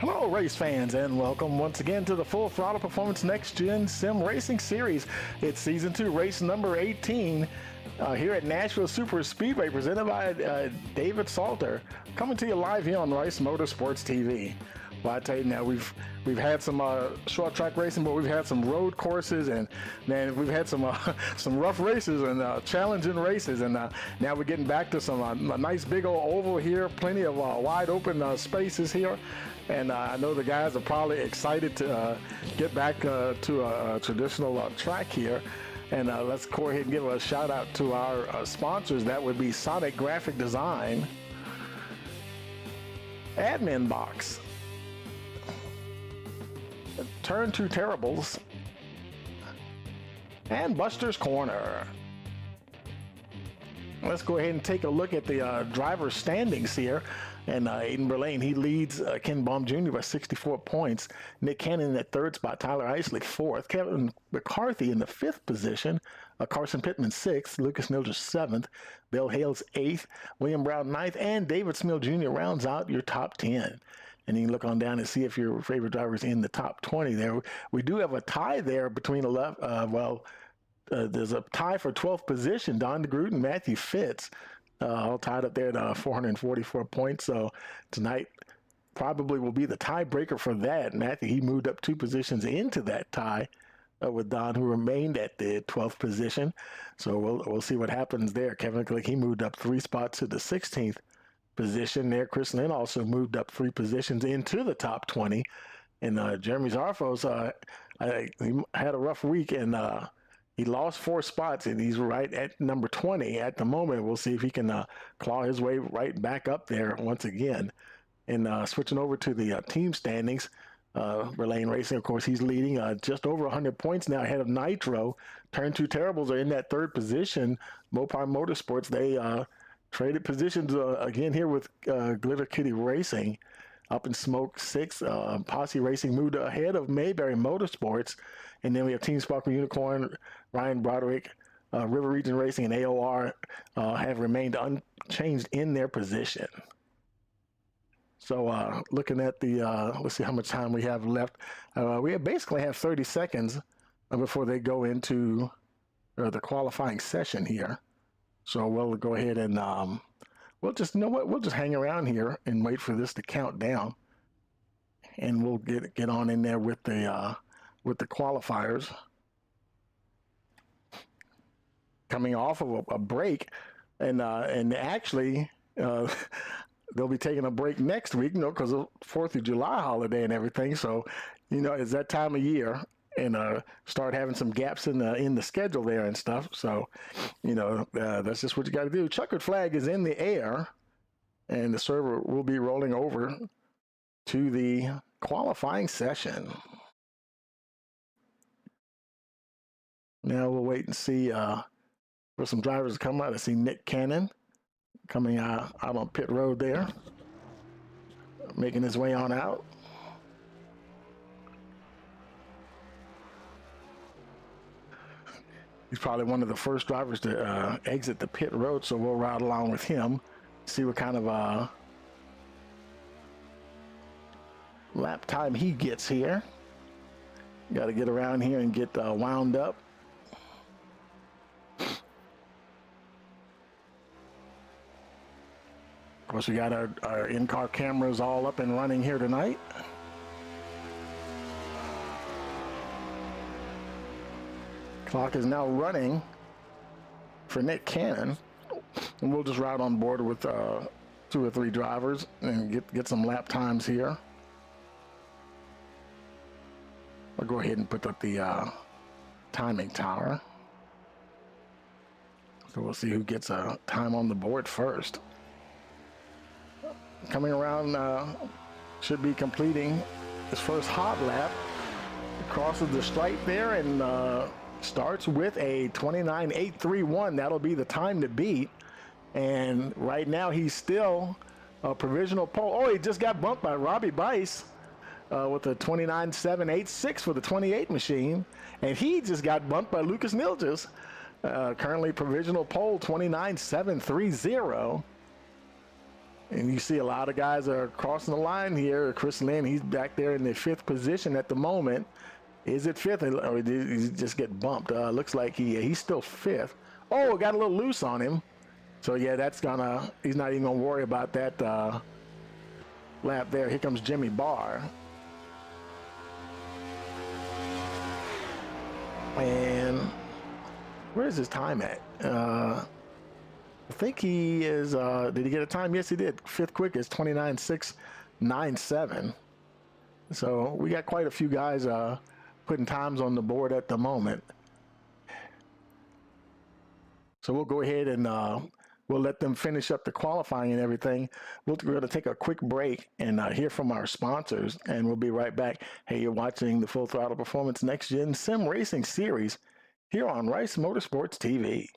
Hello, race fans, and welcome once again to the Full Throttle Performance Next Gen Sim Racing Series. It's Season 2, race number 18, here at Nashville Super Speedway, presented by David Salter, coming to you live here on Rice Motorsports TV. Well, I tell you now, we've had some short track racing, but we've had some road courses, and man, we've had some rough races and challenging races, and now we're getting back to some a nice big old oval here, plenty of wide open spaces here, and I know the guys are probably excited to get back to a traditional track here. And let's go ahead and give a shout out to our sponsors. That would be Sonic Graphic Design, Admin Box, Turn 2 Terribles, and Buster's Corner. Let's go ahead and take a look at the driver standings here. And Aiden Berlane, he leads Ken Baum Jr. by 64 points. Nick Cannon in that third spot. Tyler Isley fourth. Kevin McCarthy in the fifth position. Carson Pittman sixth. Lucas Nilger seventh. Bill Hales eighth. William Brown ninth. And David Smil Jr. rounds out your top 10. And you can look on down and see if your favorite driver is in the top 20 there. We do have a tie there between there's a tie for 12th position. Don DeGroot and Matthew Fitz. All tied up there at 444 points. So tonight probably will be the tiebreaker for that. Matthew, he moved up 2 positions into that tie with Don, who remained at the 12th position. So we'll see what happens there. Kevin Click, he moved up 3 spots to the 16th position there. Chris Lynn also moved up 3 positions into the top 20. And Jeremy Zarfos, he had a rough week, and he lost 4 spots, and he's right at number 20 at the moment. We'll see if he can claw his way right back up there once again. And switching over to the team standings, Verlaine Racing, of course, he's leading just over 100 points now ahead of Nitro. Turn 2 Terribles are in that 3rd position. Mopar Motorsports, they traded positions again here with Glitter Kitty Racing. Up in Smoke 6, Posse Racing moved ahead of Mayberry Motorsports. And then we have Team Sparkle Unicorn, Ryan Broderick, River Region Racing, and AOR have remained unchanged in their position. So looking at the, let's see how much time we have left. We basically have 30 seconds before they go into the qualifying session here. So we'll go ahead and we'll just, you know what, we'll just hang around here and wait for this to count down. And we'll get on in there with the qualifiers. Coming off of a break, and actually they'll be taking a break next week, because of 4th of July holiday and everything. So, it's that time of year, and start having some gaps in the schedule there and stuff. So, that's just what you got to do. Checkered flag is in the air, and the server will be rolling over to the qualifying session. Now we'll wait and see for some drivers to come out. I see Nick Cannon coming out on pit road there, making his way on out. He's probably one of the first drivers to exit the pit road, so we'll ride along with him, see what kind of lap time he gets here. Got to get around here and get wound up. Of course, we got our in-car cameras all up and running here tonight. Clock is now running for Nick Cannon, and we'll just ride on board with 2 or 3 drivers and get some lap times here. I'll go ahead and put up the timing tower. So we'll see who gets a time on the board first. Coming around, should be completing his first hot lap. Crosses the stripe there and starts with a 29.831. That'll be the time to beat. And right now he's still a provisional pole. Oh, he just got bumped by Robbie Bice with a 29.786 for the 28 machine. And he just got bumped by Lucas Nilges. Currently provisional pole 29.730. And you see a lot of guys are crossing the line here. Chris Lynn, he's back there in the 5th position at the moment. Is it 5th or did he just get bumped? Looks like he's still 5th. Oh, it got a little loose on him. So yeah, he's not even gonna worry about that lap there. Here comes Jimmy Barr. And where's his time at? I think he is, did he get a time? Yes, he did. 5th quickest, 29.697. So we got quite a few guys putting times on the board at the moment. So we'll go ahead and we'll let them finish up the qualifying and everything. We're going to take a quick break and hear from our sponsors, and we'll be right back. Hey, you're watching the Full Throttle Performance Next Gen Sim Racing Series here on Rice Motorsports TV.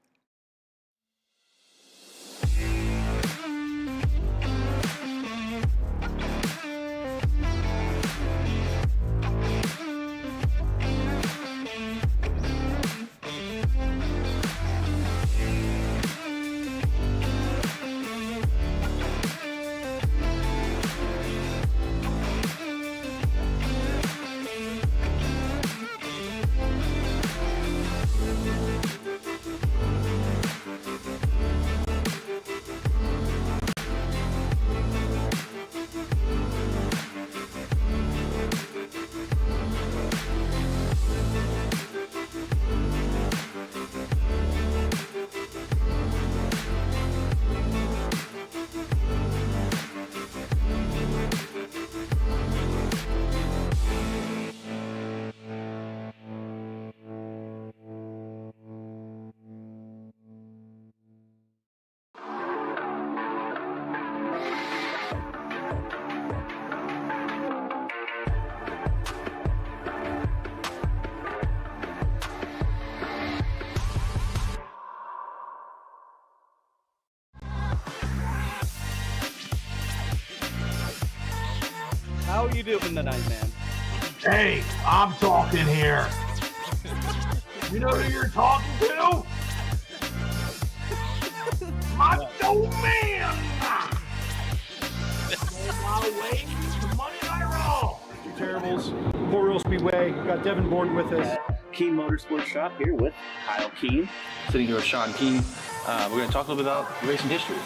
How are you doing tonight, man? Hey, I'm talking here. You know who you're talking to? My domain! On my way to Monday Night Raw. Terribles, Port Royal Speedway. We've got Devin Borden with us. Keen Motorsports Shop here with Kyle Keen. Sitting here with Sean Keen. We're going to talk a little bit about racing history.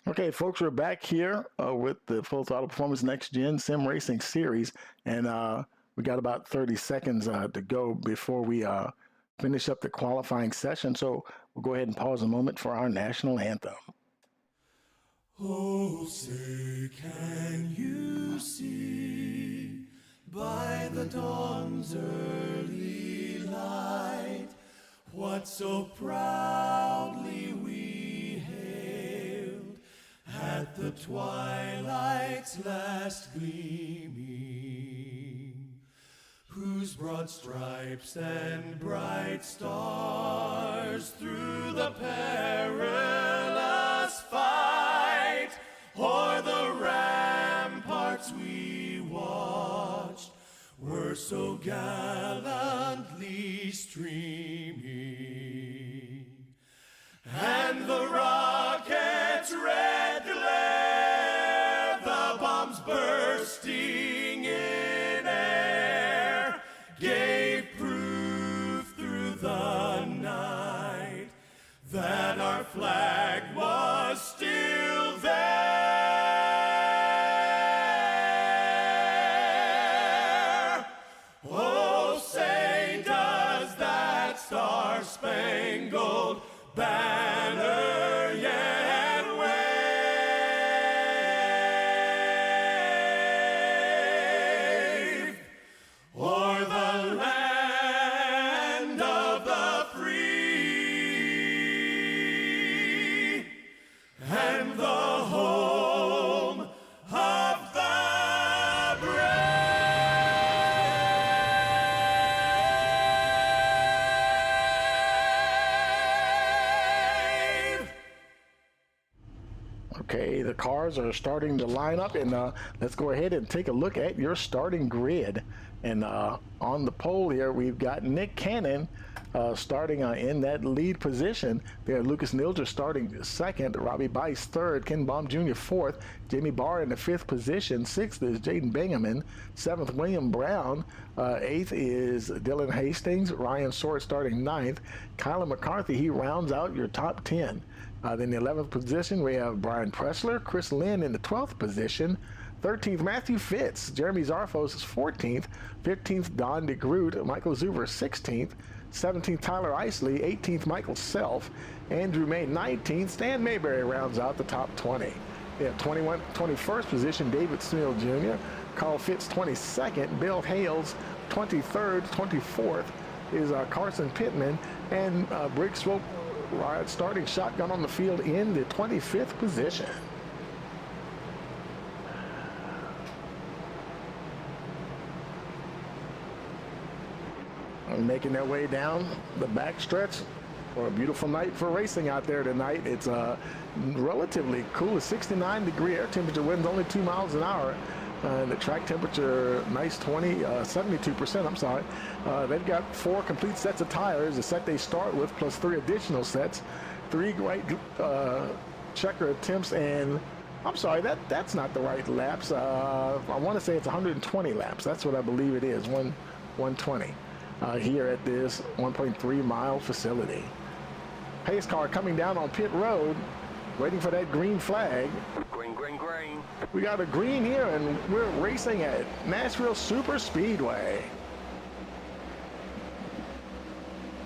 Okay, folks, we're back here with the Full Throttle Performance Next Gen Sim Racing Series, and we got about 30 seconds to go before we finish up the qualifying session. So we'll go ahead and pause a moment for our national anthem. Oh, say, can you see by the dawn's early light what so proudly we hailed at the twilight's last gleaming, whose broad stripes and bright stars through the perilous fight o'er the ramparts we watched were so gallantly streaming, and the rocket's red glare, the bombs bursting in air, gave proof through the night that our flag was still there. Oh, say, does that star-spangled banner yet wave o'er the land of the free? Okay, the cars are starting to line up, and let's go ahead and take a look at your starting grid. And on the pole here, we've got Nick Cannon starting in that lead position. There, Lucas Nilger starting second, Robbie Bice third, Ken Baum Jr. fourth, Jamie Barr in the fifth position. Sixth is Jaden Bingaman. Seventh, William Brown. Eighth is Dylan Hastings. Ryan Sword starting ninth. Kyler McCarthy, he rounds out your top 10. Then the 11th position, we have Brian Pressler, Chris Lynn in the 12th position. 13th, Matthew Fitz. Jeremy Zarfos is 14th. 15th, Don DeGroot. Michael Zuber 16th. 17th, Tyler Isley. 18th, Michael Self. Andrew May 19th. Stan Mayberry rounds out the top 20. We have 21st position, David Smill Jr. Carl Fitz 22nd. Bill Hales 23rd. 24th is Carson Pittman. And Briggs Swope starting shotgun on the field in the 25th position. Making their way down the backstretch for a beautiful night for racing out there tonight. It's relatively cool. A 69-degree air temperature, winds only 2 miles an hour. The track temperature, nice 72%, I'm sorry. They've got 4 complete sets of tires, the set they start with, plus 3 additional sets, 3 white checker attempts, and I'm sorry, that's not the right laps. I want to say it's 120 laps. That's what I believe it is, 120. Here at this 1.3 mile facility. Pace car coming down on pit road, waiting for that green flag. Green, green, green. We got a green here, and we're racing at Nashville Super Speedway.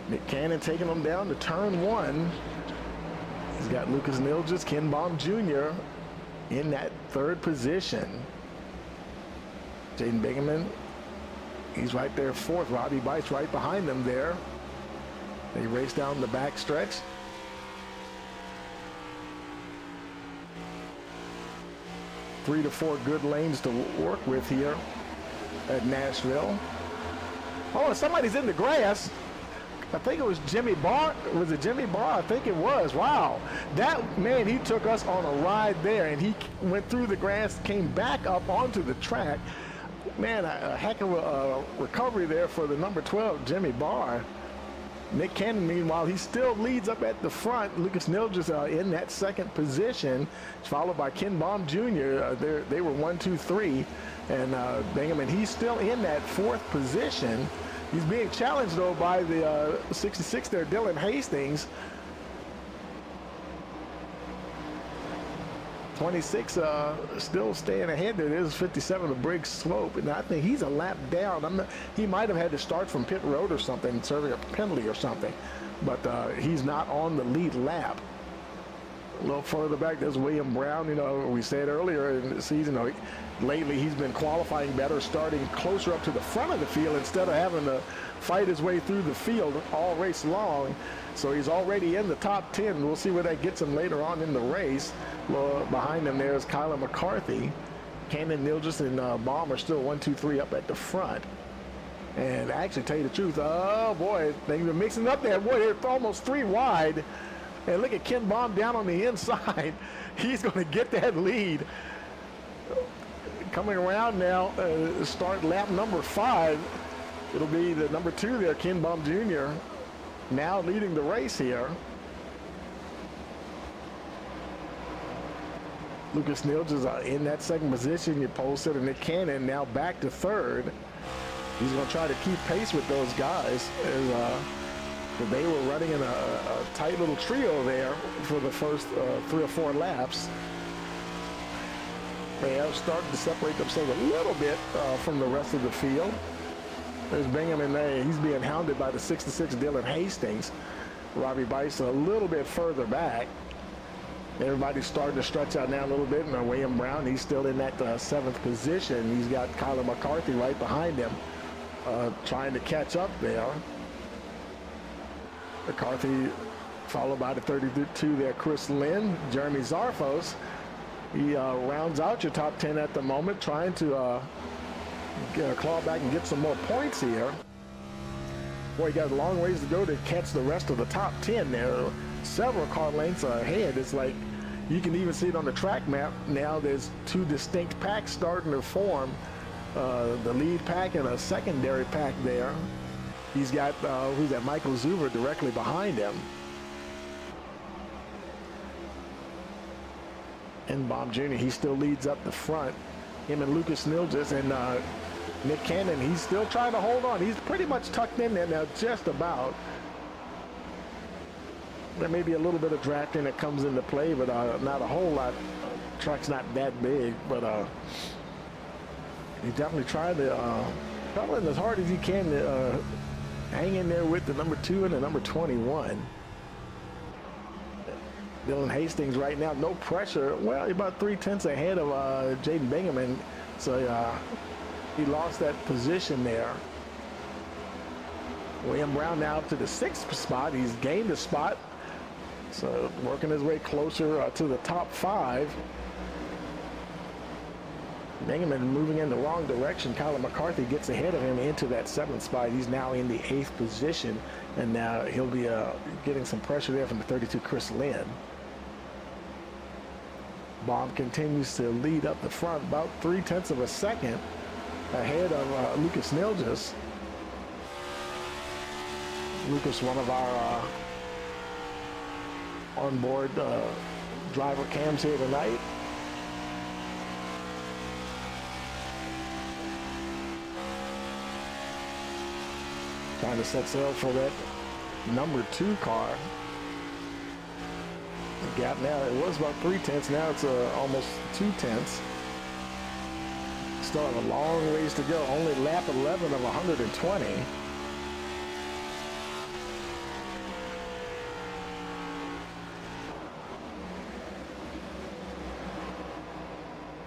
Nick Cannon taking them down to turn 1. He's got Lucas Nilges, Ken Baum Jr. in that 3rd position. Jaden Bingaman, he's right there 4th. Robbie Bice right behind them there. They race down the back stretch. Three to 4 good lanes to work with here at Nashville. Oh, somebody's in the grass. I think it was Jimmy Barr. Was it Jimmy Barr? I think it was. Wow. That man, he took us on a ride there, and he went through the grass, came back up onto the track. Man, a heck of a recovery there for the number 12, Jimmy Barr. Nick Cannon, meanwhile, he still leads up at the front. Lucas Nilges in that 2nd position, followed by Ken Baum Jr. They were 1, 2, 3. And Bingaman, he's still in that 4th position. He's being challenged, though, by the 66 there, Dylan Hastings. 26 still staying ahead there. There's 57 of Briggs Swope, and I think he's a lap down. He might have had to start from pit road or something, serving a penalty or something, but he's not on the lead lap. A little further back, there's William Brown. You know, we said earlier in the season, lately he's been qualifying better, starting closer up to the front of the field instead of having to fight his way through the field all race long. So he's already in the top 10. We'll see where that gets him later on in the race. Behind him there is Kyler McCarthy. Cannon, Nilges, and Baum are still 1, 2, 3 up at the front. And actually, tell you the truth, oh boy, things are mixing up there. Boy, they're almost 3 wide. And look at Ken Baum down on the inside. He's going to get that lead. Coming around now, start lap number 5. It'll be the number 2 there, Ken Baum Jr., now leading the race here. Lucas Nilges is in that 2nd position. Your pole sitter Nick Cannon now back to 3rd. He's going to try to keep pace with those guys. They were running in a tight little trio there for the first 3 or 4 laps. They have started to separate themselves a little bit from the rest of the field. There's Bingaman there. He's being hounded by the 66 Dylan Hastings. Robbie Bice a little bit further back. Everybody's starting to stretch out now a little bit. And William Brown, he's still in that 7th position. He's got Kyler McCarthy right behind him, trying to catch up there. McCarthy followed by the 32 there, Chris Lynn. Jeremy Zarfos, he rounds out your top 10 at the moment, trying to claw back and get some more points here. Boy, you got a long ways to go to catch the rest of the top 10 there. Several car lengths ahead. It's like You can even see it on the track map now. There's two distinct packs starting to form. The lead pack and a secondary pack there. He's got, who's that, Michael Zuber directly behind him. And Bob Jr., he still leads up the front. Him and Lucas Nilgis and Nick Cannon, he's still trying to hold on. He's pretty much tucked in there now, just about. There may be a little bit of drafting that comes into play, but not a whole lot. Truck's not that big, but he definitely tried to traveling as hard as he can to hang in there with the number 2 and the number 21. Dylan Hastings right now, no pressure. Well, about 3/10 ahead of Jaden Bingaman, so he lost that position there. William Brown now up to the 6th spot. He's gained a spot, so working his way closer to the top 5. Bingaman moving in the wrong direction. Kyler McCarthy gets ahead of him into that 7th spot. He's now in the 8th position, and now he'll be getting some pressure there from the 32, Chris Lynn. Bob continues to lead up the front, about 3/10 of a second ahead of Lucas Nilgis. Lucas, one of our onboard driver cams here tonight. Trying to set sail for that number 2 car. The gap now, it was about 3/10. Now it's almost 2/10. Still have a long ways to go. Only lap 11 of 120.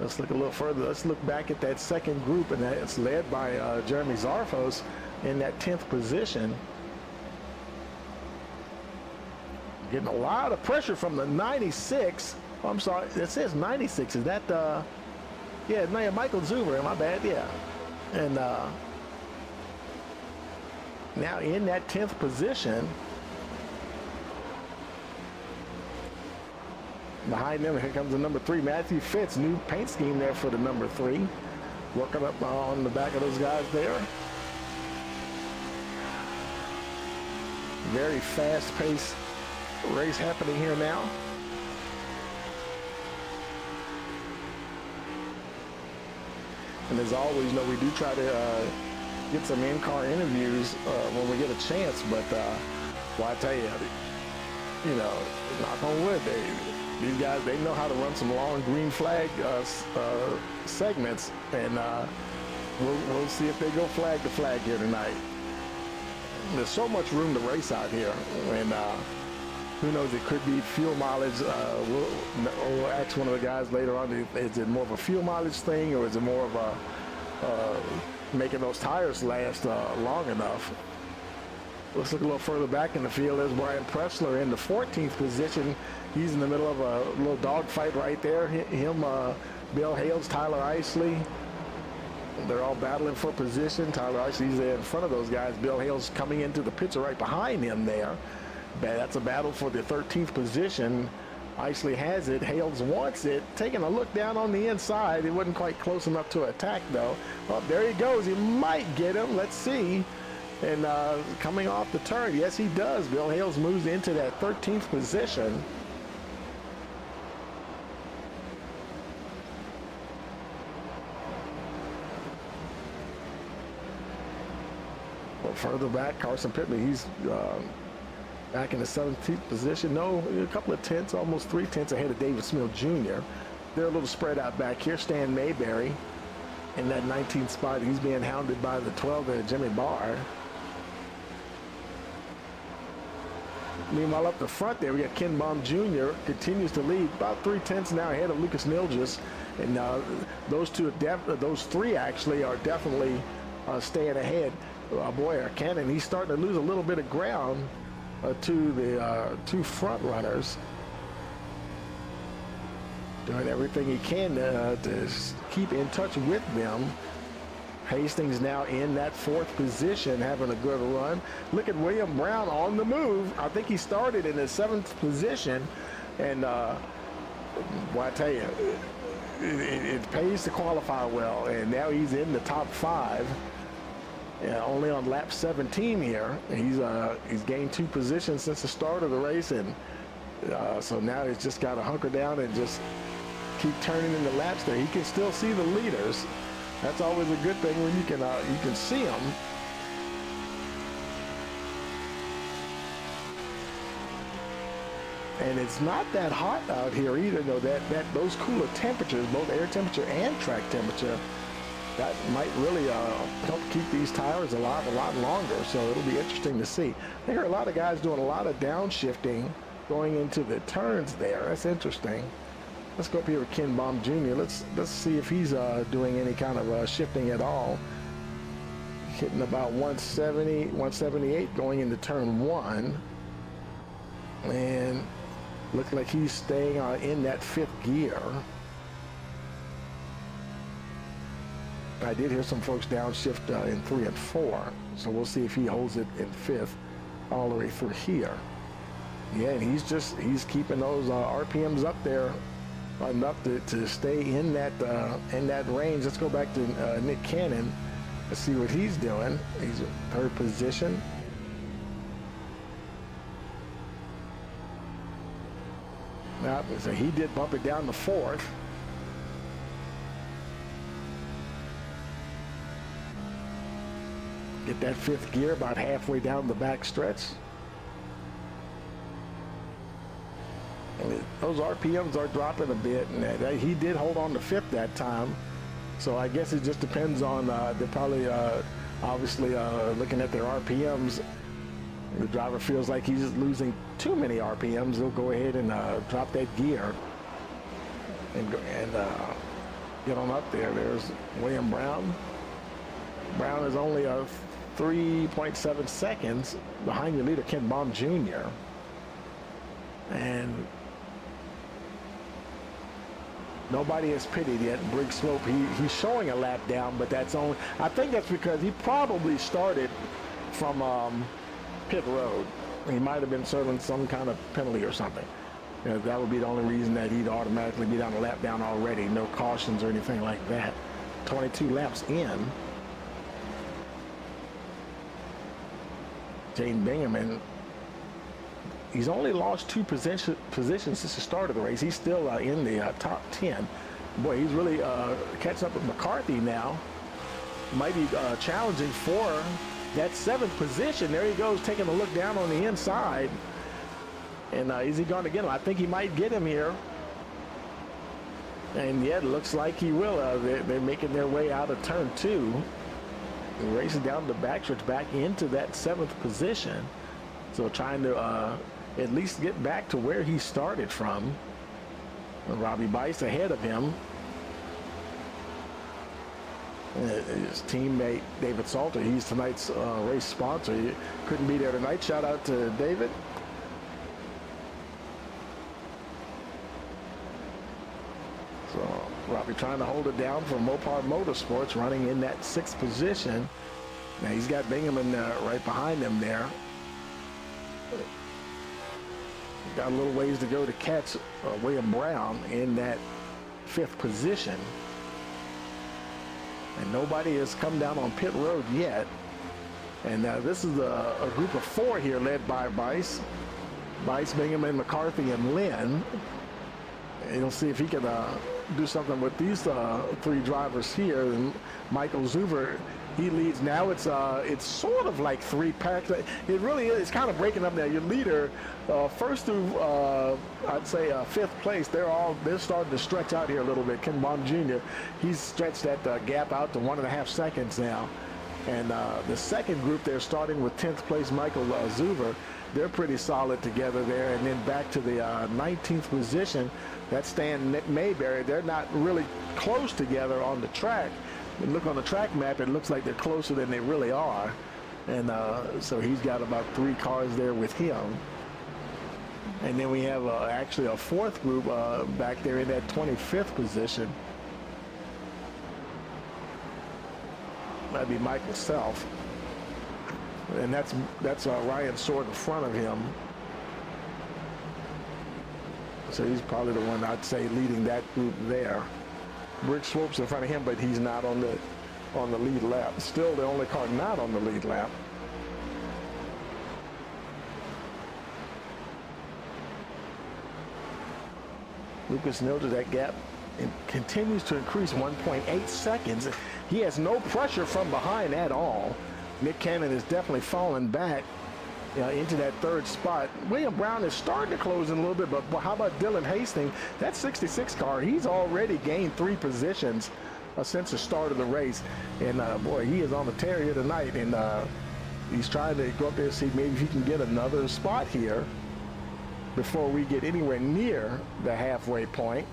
Let's look a little further. Let's look back at that second group, and it's led by Jeremy Zarfos in that 10th position. Getting a lot of pressure from the 96. Oh, I'm sorry, it says 96. Is that, yeah, Michael Zuber, my bad, yeah. And now in that 10th position. Behind them, here comes the number 3, Matthew Fitz. New paint scheme there for the number 3. Working up on the back of those guys there. Very fast-paced race happening here now. And as always, we do try to get some in-car interviews when we get a chance. But, well, I tell you, knock on wood, these guys, they know how to run some long green flag segments, and we'll see if they go flag to flag here tonight. There's so much room to race out here, and who knows, it could be fuel mileage. We'll ask one of the guys later on, is it more of a fuel mileage thing, or is it more of a making those tires last long enough? Let's look a little further back in the field. There's Brian Pressler in the 14th position. He's in the middle of a little dogfight right there. Him, Bill Hales, Tyler Isley. They're all battling for position. Tyler Isley's there in front of those guys. Bill Hales coming into the picture right behind him there. That's a battle for the 13th position. Isley has it. Hales wants it. Taking a look down on the inside. It wasn't quite close enough to attack, though. Well, there he goes. He might get him. Let's see. And coming off the turn, yes, he does. Bill Hales moves into that 13th position. Well, further back, Carson Pittman, he's back in the 17th position. No, a couple of tenths, almost 3 tenths ahead of David Smith Jr. They're a little spread out back here. Stan Mayberry in that 19th spot. He's being hounded by the 12 there, Jimmy Barr. Meanwhile, up the front there, we got Ken Baum Jr. continues to lead, about 3 tenths now ahead of Lucas Nilgis, and those three actually are definitely staying ahead. Boy, Cannon, he's starting to lose a little bit of ground to the 2 front runners. Doing everything he can to keep in touch with them. Hastings now in that 4th position, having a good run. Look at William Brown on the move. I think he started in the 7th position, and Boy, I tell you, it pays to qualify well, and now he's in the top 5. Only on lap 17 here. He's gained 2 positions since the start of the race, and so now he's just got to hunker down and just keep turning in the laps there. He can still see the leaders. That's always a good thing when you can see them. And it's not that hot out here either, though. Those cooler temperatures, both air temperature and track temperature, that might really help keep these tires alive a lot longer. So it'll be interesting to see. I hear a lot of guys doing a lot of downshifting going into the turns there. That's interesting. Let's go up here with Ken Baum Jr. Let's see if he's doing any kind of shifting at all. Hitting about 170, 178 going into turn 1. And looks like he's staying in that 5th gear. I did hear some folks downshift in 3 and 4. So we'll see if he holds it in 5th all the way through here. Yeah, and he's keeping those RPMs up there enough to stay in that range. Let's go back to Nick Cannon. Let's see what he's doing. He's in 3rd position. Now, so he did bump it down to 4th. Get that 5th gear about halfway down the back stretch. And those RPMs are dropping a bit, and he did hold on to 5th that time. So I guess it just depends on, they're probably obviously looking at their RPMs. The driver feels like he's losing too many RPMs. They'll go ahead and drop that gear and get on up there. There's William Brown. Brown is only 3.7 seconds behind your leader, Ken Baum Jr. And nobody is pitted yet. Briggs Slope, he's showing a lap down, but that's only, I think that's because he probably started from pit road. He might have been serving some kind of penalty or something. That would be the only reason that he'd automatically be down a lap down already. No cautions or anything like that. 22 laps in. Jane Bingaman, he's only lost 2 positions since the start of the race. He's still in the top 10. Boy, he's really catching up with McCarthy now. Might be challenging for that 7th position. There he goes, taking a look down on the inside. And is he going to get him? I think he might get him here. And yeah, it looks like he will. They're making their way out of turn 2. Racing down the backstretch back into that 7th position. So trying to at least get back to where he started from. And Robbie Bice ahead of him. His teammate David Salter, he's tonight's race sponsor. He couldn't be there tonight. Shout out to David. So Robbie trying to hold it down for Mopar Motorsports, running in that 6th position. Now he's got Bingaman right behind him there. Got a little ways to go to catch William Brown in that 5th position. And nobody has come down on pit road yet. And this is a group of 4 here led by Bice, Bingaman, McCarthy, and Lynn. And you'll see if he can do something with these 3 drivers here. And Michael Zuber, he leads now. It's sort of like 3 packs. It really is. It's kind of breaking up now. Your leader, first through I'd say 5th place, they're starting to stretch out here a little bit. Ken Baum Jr., he's stretched that gap out to 1.5 seconds now. And the 2nd group, they're starting with 10th place Michael Zuber. They're pretty solid together there. And then back to the 19th position, that's Stan Mayberry. They're not really close together on the track. But look on the track map, it looks like they're closer than they really are. And so he's got about 3 cars there with him. And then we have actually a 4th group back there in that 25th position. That'd be Michael Self. And that's Ryan Sword in front of him. So he's probably the one I'd say leading that group there. Rick Swope's in front of him, but he's not on the lead lap. Still the only car not on the lead lap. Lucas Nilja, that gap continues to increase, 1.8 seconds. He has no pressure from behind at all. Nick Cannon is definitely falling back into that third spot. William Brown is starting to close in a little bit, but how about Dylan Hastings? That 66 car, he's already gained 3 positions since the start of the race. And boy, he is on the tear here tonight. And he's trying to go up there and see maybe if he can get another spot here before we get anywhere near the halfway point.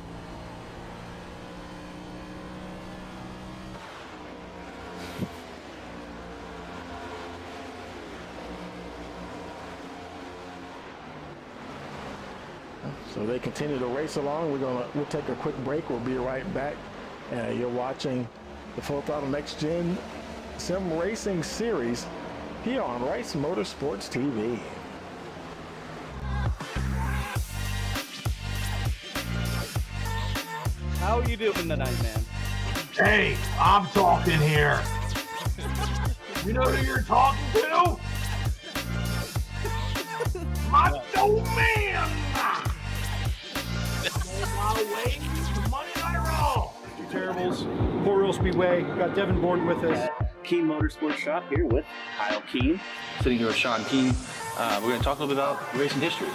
So they continue to race along. We'll take a quick break. We'll be right back. You're watching the Full Throttle Next Gen Sim Racing Series here on Rice Motorsports TV. How are you doing tonight, man? Hey, I'm talking here. You know who you're talking to? My man! On my way to Money Night Raw. Terribles, Port Royal Speedway. We've got Devin Borden with us. Keen Motorsports Shop here with Kyle Keen. Sitting here with Sean Keane. We're going to talk a little bit about racing history.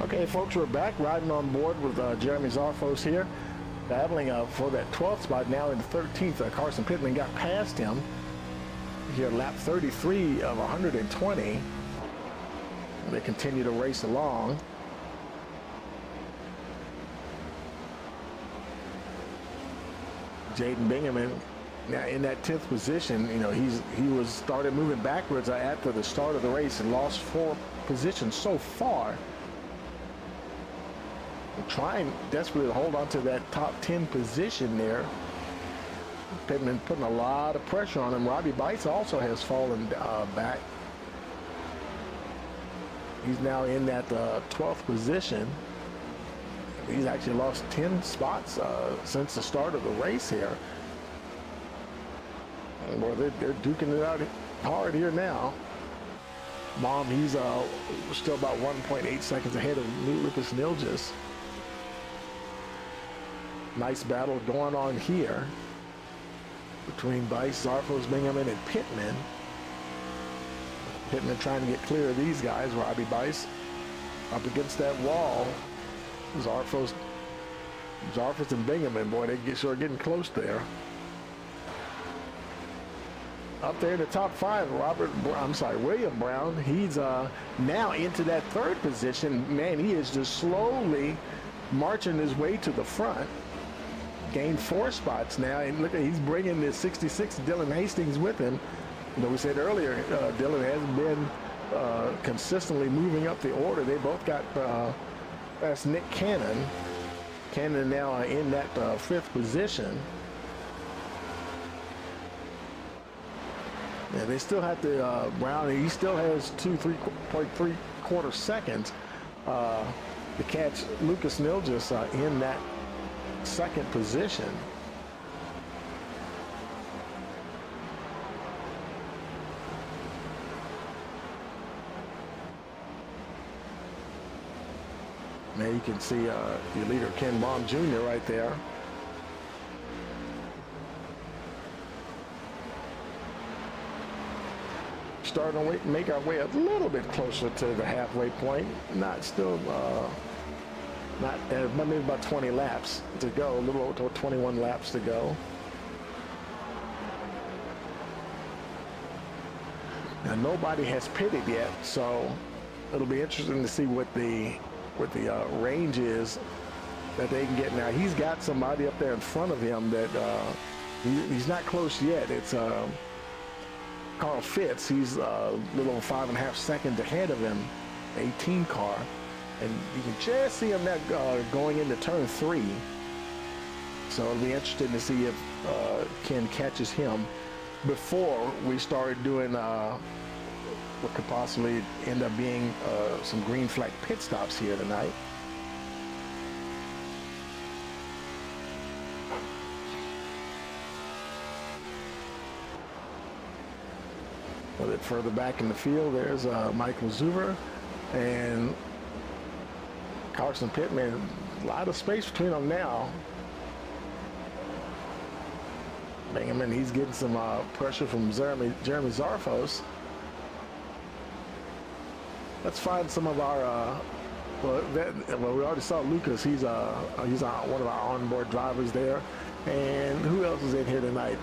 Okay, folks, we're back riding on board with Jeremy Zarfos here, battling for that 12th spot, now in the 13th. Carson Pittman got past him here, lap 33 of 120. They continue to race along. Jaden Bingaman now in that 10th position. You know, he was started moving backwards after the start of the race and lost 4 positions so far. Trying desperately to hold on to that top 10 position there. Pittman putting a lot of pressure on him. Robbie Bice also has fallen back. He's now in that 12th position. He's actually lost 10 spots since the start of the race here. And boy, they're duking it out hard here now. Baum, he's still about 1.8 seconds ahead of Lucas Niljas. Nice battle going on here between Bice, Zarfos, Bingaman, and Pittman. Pittman trying to get clear of these guys. Robbie Bice up against that wall. Zarfos and Bingaman, boy, they sure getting close there. Up there in the top 5, William Brown. He's now into that 3rd position. Man, he is just slowly marching his way to the front. Gained 4 spots now, and look, he's bringing the 66 Dylan Hastings with him. You know, we said earlier, Dylan has been consistently moving up the order. They both got, that's Nick Cannon. Cannon now in that 5th position. Yeah, they still have to, Brown, he still has 3.3 seconds to catch Lucas Nilgis in that second position. Now you can see your leader, Ken Baum Jr. right there. Starting to make our way a little bit closer to the halfway point. Not still, not maybe about 20 laps to go, a little over 21 laps to go. Now nobody has pitted yet, so it'll be interesting to see what the range is that they can get. Now he's got somebody up there in front of him that he's not close yet. It's Carl Fitz. He's a little 5.5 seconds ahead of him, 18 car, and you can just see him now going into turn 3. So it'll be interesting to see if Ken catches him before we start doing what could possibly end up being some green flag pit stops here tonight. A bit further back in the field, there's Michael Zuber and Carson Pittman. A lot of space between them now. Bingaman, he's getting some pressure from Jeremy Zarfos. Let's find some of our. Well, we already saw Lucas. He's one of our onboard drivers there. And who else is in here tonight?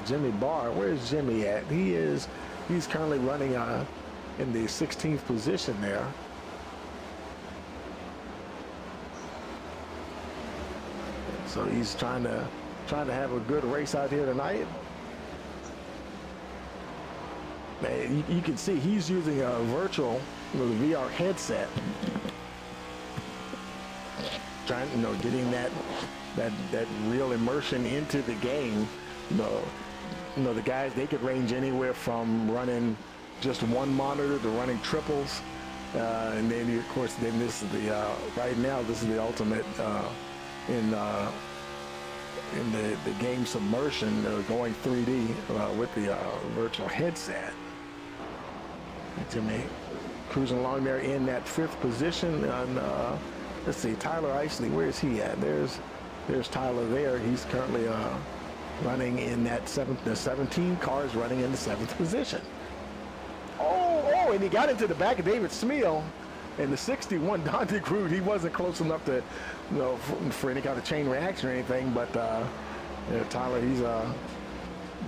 Jimmy Barr. Where's Jimmy at? He's currently running in the 16th position there. So he's trying to have a good race out here tonight. Man, you can see he's using a virtual VR headset, trying, getting that real immersion into the game. The guys, they could range anywhere from running just one monitor to running triples, and then of course this is the right now this is the ultimate in the game submersion, going 3D with the virtual headset. Jimmy cruising along there in that 5th position. And let's see, Tyler Isley, where is he at? There's Tyler there. He's currently running in that 7th. The 17 car is running in the 7th position. Oh, and he got into the back of David Smeal. And the 61, Don DeGroot, he wasn't close enough to, for any kind of chain reaction or anything. But Tyler, he's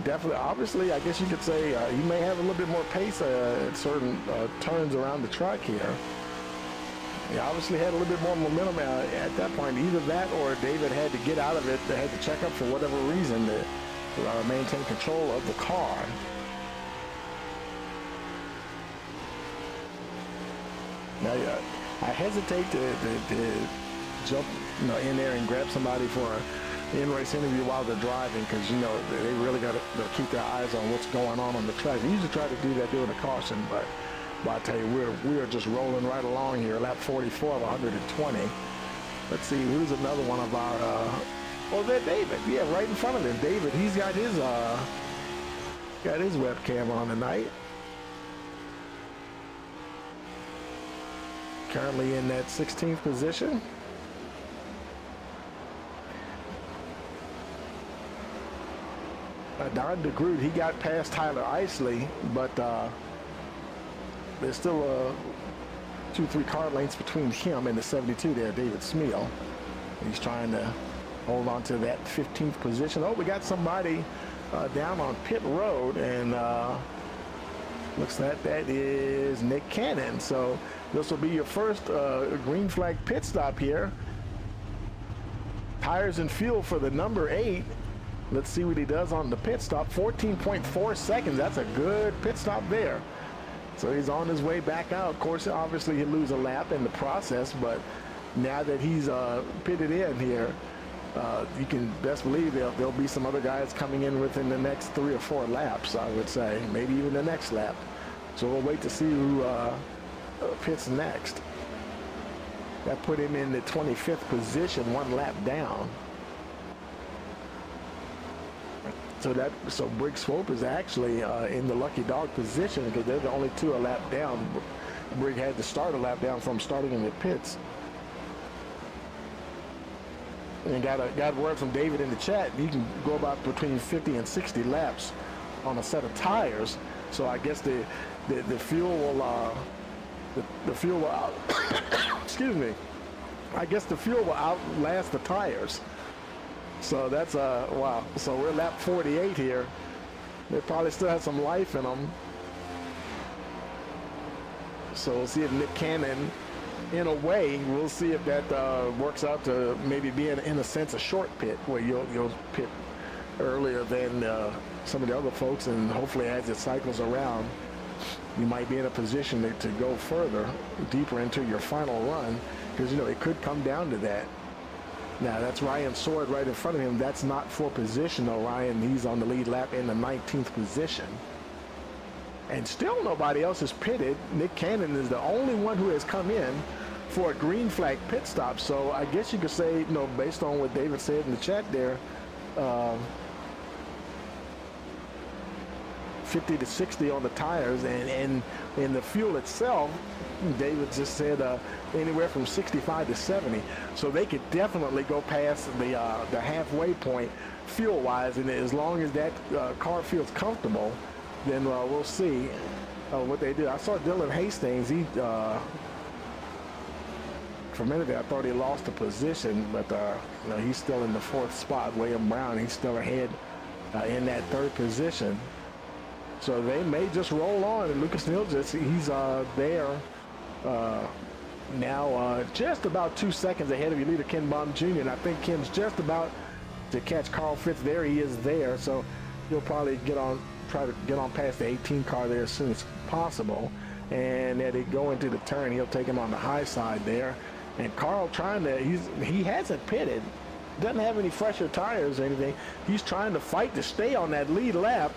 definitely, obviously, I guess you could say he may have a little bit more pace at certain turns around the track here. He obviously had a little bit more momentum at that point. Either that or David had to get out of it. They had to check up for whatever reason to maintain control of the car. Now, I hesitate to jump in there and grab somebody for an in-race interview while they're driving, because they really got to keep their eyes on what's going on the track. We usually try to do that during a caution, but I tell you, we are just rolling right along here. Lap 44 of 120. Let's see, who's another one of our. There's David. Yeah, right in front of him, David. He's got his webcam on tonight. Currently in that 16th position. Don DeGroot, he got past Tyler Isley, but there's still 2-3 car lengths between him and the 72 there, David Smeal. He's trying to hold on to that 15th position. Oh, we got somebody down on pit road, and looks like that is Nick Cannon. So this will be your first green flag pit stop here. Tires and fuel for the number 8. Let's see what he does on the pit stop. 14.4 seconds. That's a good pit stop there. So he's on his way back out. Of course, obviously he'll lose a lap in the process, but now that he's pitted in here, You can best believe there'll be some other guys coming in within the next 3 or 4 laps, I would say, maybe even the next lap. So we'll wait to see who pits next. That put him in the 25th position, 1 lap down. So Brig Swope is actually in the lucky dog position because they're the only 2 a lap down. Brig had to start a lap down from starting in the pits. And got word from David in the chat. You can go about between 50 and 60 laps on a set of tires. So I guess the fuel will the fuel will out excuse me. I guess the fuel will outlast the tires. So that's wow. So we're lap 48 here. They probably still have some life in them. So we'll see if Nick Cannon, in a way, we'll see if that works out to maybe be in a sense a short pit where you'll pit earlier than some of the other folks, and hopefully as it cycles around, you might be in a position to go further, deeper into your final run, because it could come down to that. Now that's Ryan Sword right in front of him. That's not for position though. Ryan, he's on the lead lap in the 19th position. And still nobody else is pitted. Nick Cannon is the only one who has come in for a green flag pit stop. So I guess you could say, based on what David said in the chat there, 50 to 60 on the tires, and in the fuel itself, David just said anywhere from 65 to 70. So they could definitely go past the halfway point fuel-wise, and as long as that car feels comfortable, then we'll see what they do. I saw Dylan Hastings. He for a minute there, I thought he lost a position, but he's still in the 4th spot. William Brown, he's still ahead in that 3rd position. So they may just roll on, and Lucas Nilgis, he's there now, just about 2 seconds ahead of your leader, Ken Baum Jr., and I think Ken's just about to catch Carl Fitz. There he is there, so he'll probably try to get on past the 18 car there as soon as possible, and as they go into the turn, he'll take him on the high side there. And Carl he hasn't pitted, doesn't have any fresher tires or anything. He's trying to fight to stay on that lead lap,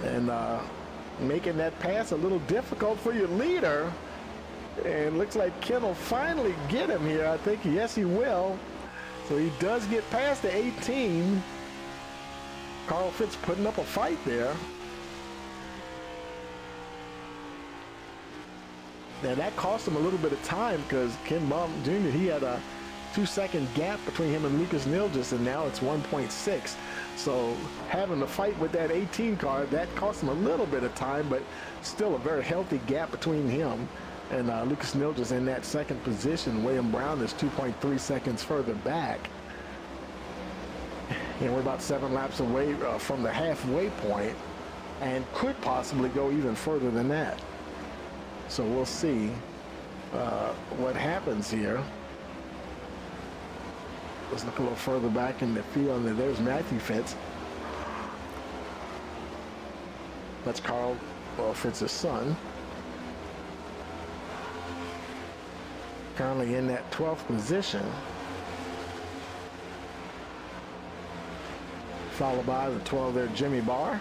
and making that pass a little difficult for your leader. And looks like Ken will finally get him here. I think, yes, he will. So he does get past the 18. Carl Fitz putting up a fight there. Now that cost him a little bit of time because Ken Baum Jr., he had a 2-second gap between him and Lucas Nilgis, and now it's 1.6. So having to fight with that 18 car, that cost him a little bit of time, but still a very healthy gap between him and Lucas Nilgis in that 2nd position. William Brown is 2.3 seconds further back. And we're about 7 laps away from the halfway point and could possibly go even further than that. So we'll see what happens here. Let's look a little further back in the field. And there's Matthew Fitz. That's Carl Fitz's son. Currently in that 12th position. Followed by the 12 there, Jimmy Barr.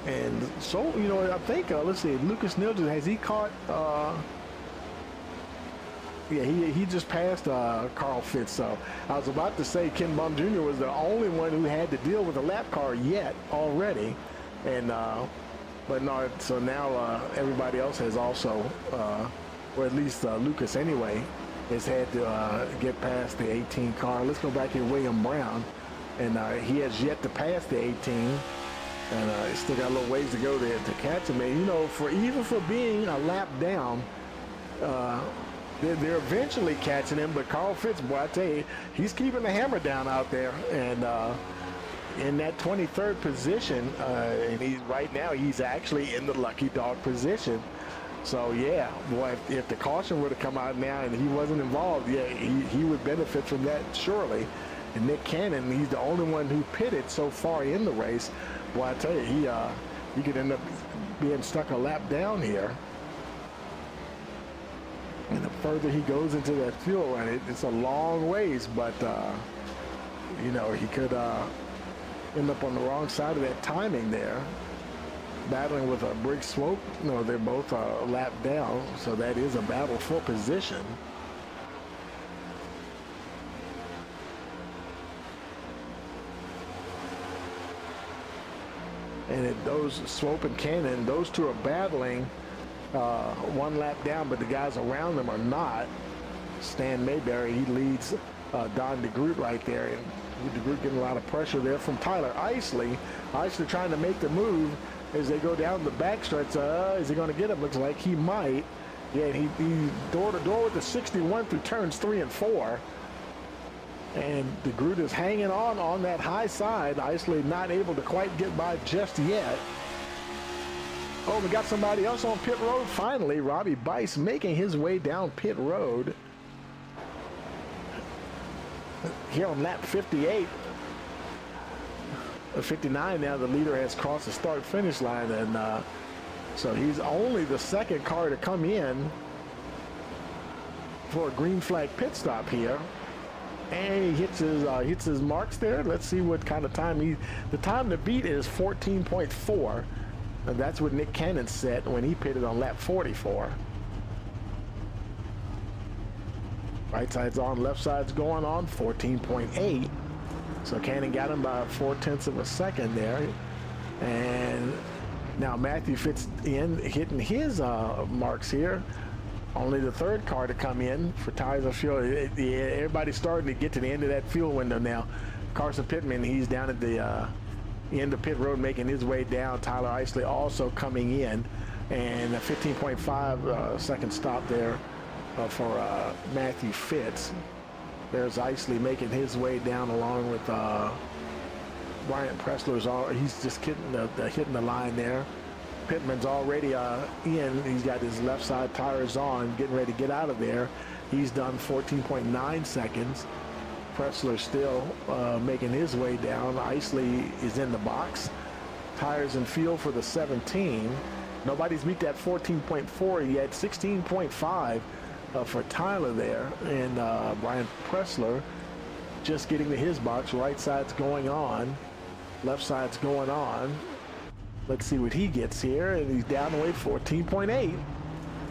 And so, I think, let's see, Lucas Nilgis, has he caught, yeah, he just passed Carl Fitz. So I was about to say Ken Baum Jr. was the only one who had to deal with a lap car yet already. And, but no, so now everybody else has also, or at least Lucas anyway, has had to get past the 18 car. Let's go back here, William Brown. And he has yet to pass the 18. And he's still got a little ways to go there to catch him. And, even for being a lap down, they're eventually catching him. But Carl Fitz, boy, I tell you, he's keeping the hammer down out there. And in that 23rd position, and right now he's actually in the lucky dog position. So, yeah, boy, if the caution were to come out now and he wasn't involved, yeah, he would benefit from that surely. And Nick Cannon, he's the only one who pitted so far in the race. Well, I tell you, he could end up being stuck a lap down here. And the further he goes into that fuel, and it's a long ways, but you know, he could end up on the wrong side of that timing there. Battling with a Briggs Swope. No, they're both a lap down, so that is a battle for position. And those Swope and Cannon, those two are battling one lap down, but the guys around them are not. Stan Mayberry, he leads Don DeGroot right there, and DeGroot getting a lot of pressure there from Tyler Isley. Isley trying to make the move as they go down the backstretch. Is he going to get him? Looks like he might. Yeah, he door to door with the 61 through turns 3 and 4. And DeGroot is hanging on that high side. Isley not able to quite get by just yet. Oh, we got somebody else on pit road finally. Robbie Bice making his way down pit road. Here on lap 58. 59 now, the leader has crossed the start-finish line, and so he's only the second car to come in for a green flag pit stop here. And he hits his marks there. Let's see what kind of time the time to beat is 14.4. And that's what Nick Cannon set when he pitted on lap 44. Right side's on, left side's going on, 14.8. So Cannon got him by 0.4 of a second there. And now Matthew Fitz in, hitting his marks here. Only the third car to come in for tires of fuel. Everybody's starting to get to the end of that fuel window now. Carson Pittman, he's down at the end of pit road making his way down. Tyler Isley also coming in. And a 15.5 second stop there for Matthew Fitz. There's Isley making his way down along with Brian Pressler's. He's just hitting the line there. Pittman's already in. He's got his left side tires on, getting ready to get out of there. He's done 14.9 seconds. Pressler still making his way down. Isley is in the box. Tires and fuel for the 17. Nobody's beat that 14.4 yet. 16.5 for Tyler there. And Brian Pressler just getting to his box. Right side's going on. Left side's going on. Let's see what he gets here. And he's down the way 14.8.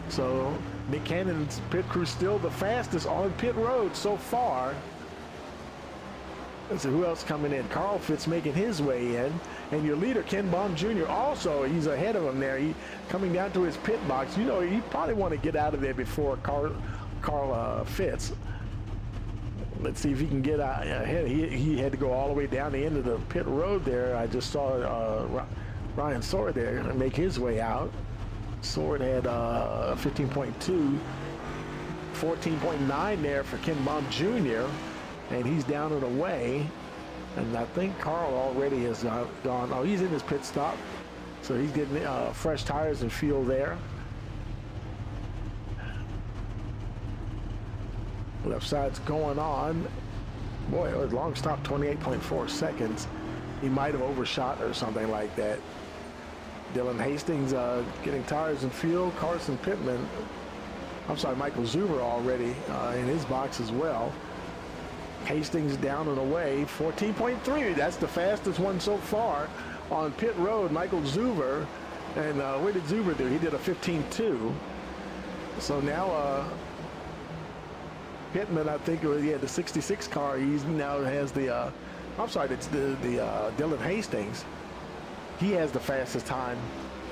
So Nick Cannon's pit crew still the fastest on pit road so far. Let's see who else coming in. Carl Fitz making his way in. And your leader, Ken Baum Jr., also, he's ahead of him there. He coming down to his pit box. You know, he probably want to get out of there before Carl Fitz. Let's see if he can get out ahead. He had to go all the way down the end of the pit road there. I just saw Ryan Sword there make his way out. Sword had 15.2, 14.9 there for Ken Baum Jr., and he's down and away. And I think Carl already has gone. Oh, he's in his pit stop. So he's getting fresh tires and fuel there. Left side's going on. Boy, it was a long stop, 28.4 seconds. He might have overshot or something like that. Dylan Hastings getting tires and fuel. Carson Pittman, Michael Zuber already in his box as well. Hastings down and away, 14.3. That's the fastest one so far on pit road, Michael Zuber. And what did Zuber do? He did a 15.2. So now Pittman, I think it was, the 66 car. He now has the, it's the Dylan Hastings. He has the fastest time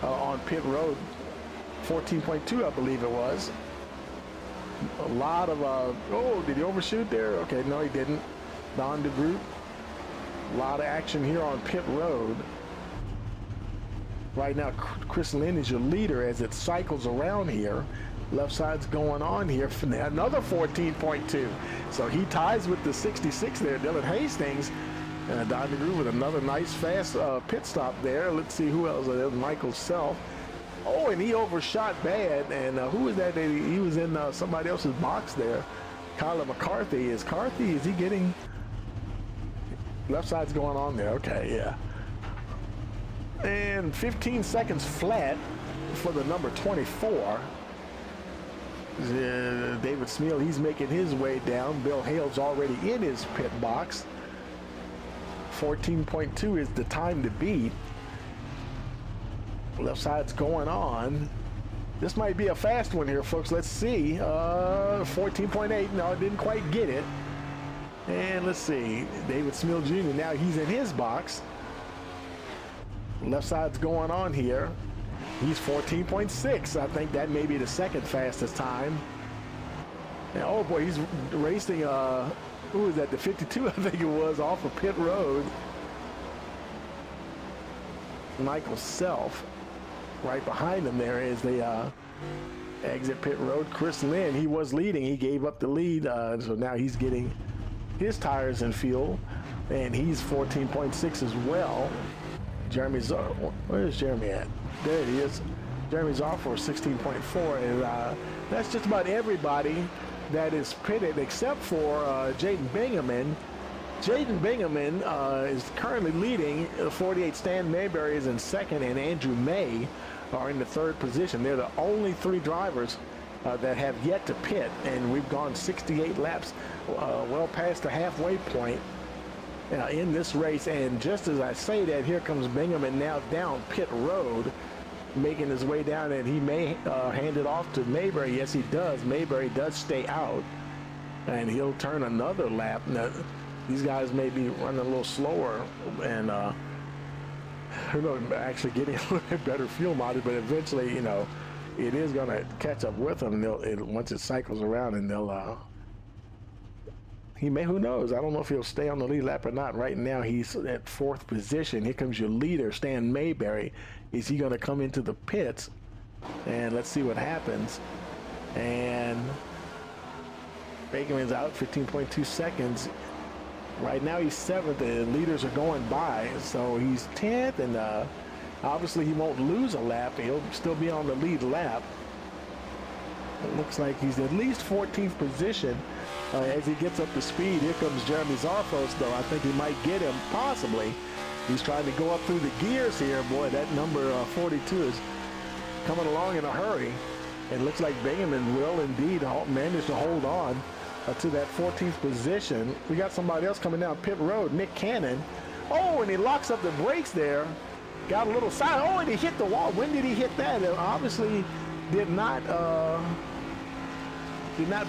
on pit road, 14.2, I believe it was. A lot of, did he overshoot there? Okay, no, he didn't. Don DeGroot. A lot of action here on pit road. Right now, Chris Lynn is your leader as it cycles around here. Left side's going on here. Another 14.2. So he ties with the 66 there, Dylan Hastings. And Don DeGroot with another nice, fast pit stop there. Let's see who else. Michael Self. Oh, and he overshot bad. And who was that? He was in somebody else's box there. Kyler McCarthy. Is he getting... Left side's going on there. Okay, yeah. And 15 seconds flat for the number 24. David Smeal, he's making his way down. Bill Hale's already in his pit box. 14.2 is the time to beat. Left side's going on. This might be a fast one here, folks. Let's see. 14.8. No, I didn't quite get it. And let's see. David Smeal Jr. Now he's in his box. Left side's going on here. He's 14.6. I think that may be the second fastest time. And oh boy, he's racing, who is that? The 52, I think it was, off of pit road. Michael Self. Right behind him there is the exit pit road. Chris Lynn, he was leading. He gave up the lead, so now he's getting his tires and fuel, and he's 14.6 as well. Jeremy Zar, where is Jeremy at? There he is. Jeremy Zarfor, 16.4, and that's just about everybody that is pitted except for Jaden Bingaman. Jaden Bingaman is currently leading. 48. Stan Mayberry is in second, and Andrew May are in the third position. They're the only three drivers that have yet to pit, and we've gone 68 laps, well past the halfway point in this race. And just as I say that, here comes Bingaman now down pit road, making his way down, and he may hand it off to Mayberry. Yes, he does. Mayberry does stay out, and he'll turn another lap. Now, these guys may be running a little slower, and actually getting a little bit better fuel mileage, but eventually, it is going to catch up with them. Once it cycles around, and they'll he may, who knows? I don't know if he'll stay on the lead lap or not. Right now, he's at fourth position. Here comes your leader, Stan Mayberry. Is he going to come into the pits? And let's see what happens. And Bakerman's out, 15.2 seconds. Right now, he's seventh. The leaders are going by, so he's 10th, and obviously he won't lose a lap. He'll still be on the lead lap. It looks like he's at least 14th position. As he gets up to speed, here comes Jeremy Zarfos, though. I think he might get him, possibly. He's trying to go up through the gears here. Boy, that number 42 is coming along in a hurry. It looks like Bingaman will indeed manage to hold on to that 14th position. We got somebody else coming down pit road, Nick Cannon. Oh, and he locks up the brakes there. Got a little side. Oh, and he hit the wall. When did he hit that? It obviously did not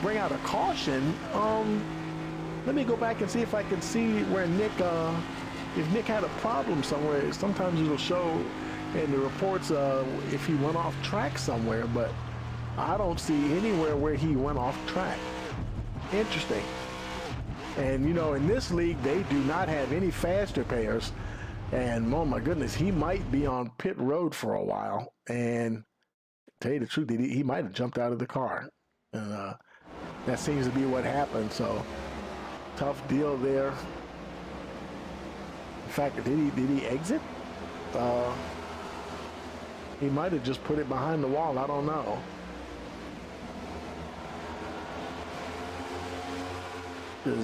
bring out a caution. Let me go back and see if I can see where Nick, if Nick had a problem somewhere. Sometimes it'll show in the reports if he went off track somewhere, but I don't see anywhere where he went off track. Interesting. And in this league, they do not have any faster pairs. And oh my goodness, he might be on pit road for a while. And to tell you the truth, he might have jumped out of the car. And that seems to be what happened. So tough deal there. In fact, did he exit? He might have just put it behind the wall. I don't know.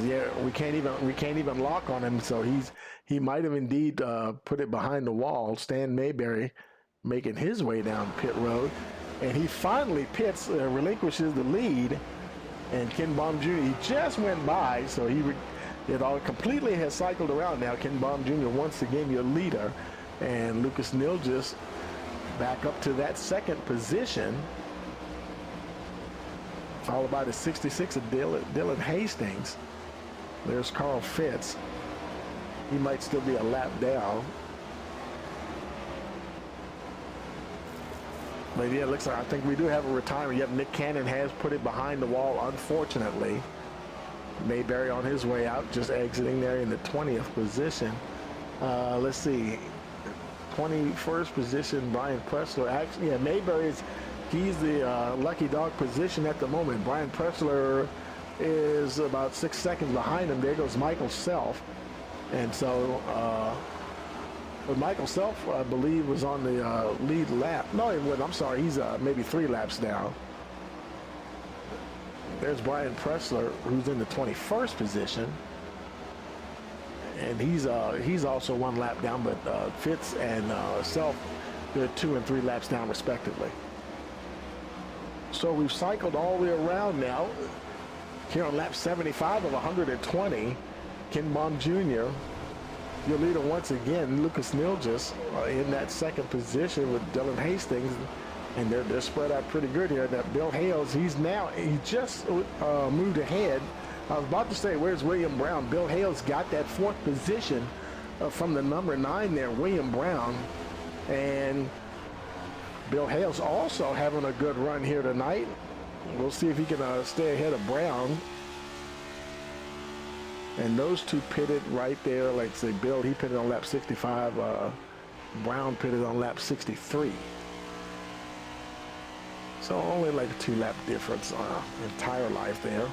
Yeah, we can't even lock on him. So he might have indeed put it behind the wall. Stan Mayberry making his way down pit road. And he finally pits, relinquishes the lead, and Ken Baum Jr., he just went by, so it all completely has cycled around now. Ken Baum Jr. once again your leader, and Lucas Nilgis back up to that second position, followed by the 66 of Dylan Hastings. There's Carl Fitz. He might still be a lap down. But yeah, it looks like I think we do have a retirement. Yep, Nick Cannon has put it behind the wall, unfortunately. Mayberry on his way out, just exiting there in the 20th position. Let's see. 21st position, Brian Pressler. Actually, yeah, Mayberry's, he's the lucky dog position at the moment. Brian Pressler is about 6 seconds behind him. There goes Michael Self. And so, but Michael Self, I believe, was on the lead lap. No, he wasn't. I'm sorry. He's maybe 3 laps down. There's Brian Pressler, who's in the 21st position. and he's also 1 lap down, but Fitz and Self, they're 2 and 3 laps down respectively. So we've cycled all the way around now. Here on lap 75 of 120, Ken Baum Jr., your leader once again. Lucas Nilgis in that second position with Dylan Hastings, and they're spread out pretty good here. That Bill Hales, he just moved ahead. I was about to say, where's William Brown? Bill Hales got that 4th position from the number 9 there, William Brown. And Bill Hales also having a good run here tonight. We'll see if he can stay ahead of Brown. And those two pitted right there. Like I say, Bill, he pitted on lap 65. Brown pitted on lap 63. So only like a 2-lap difference in tire life there.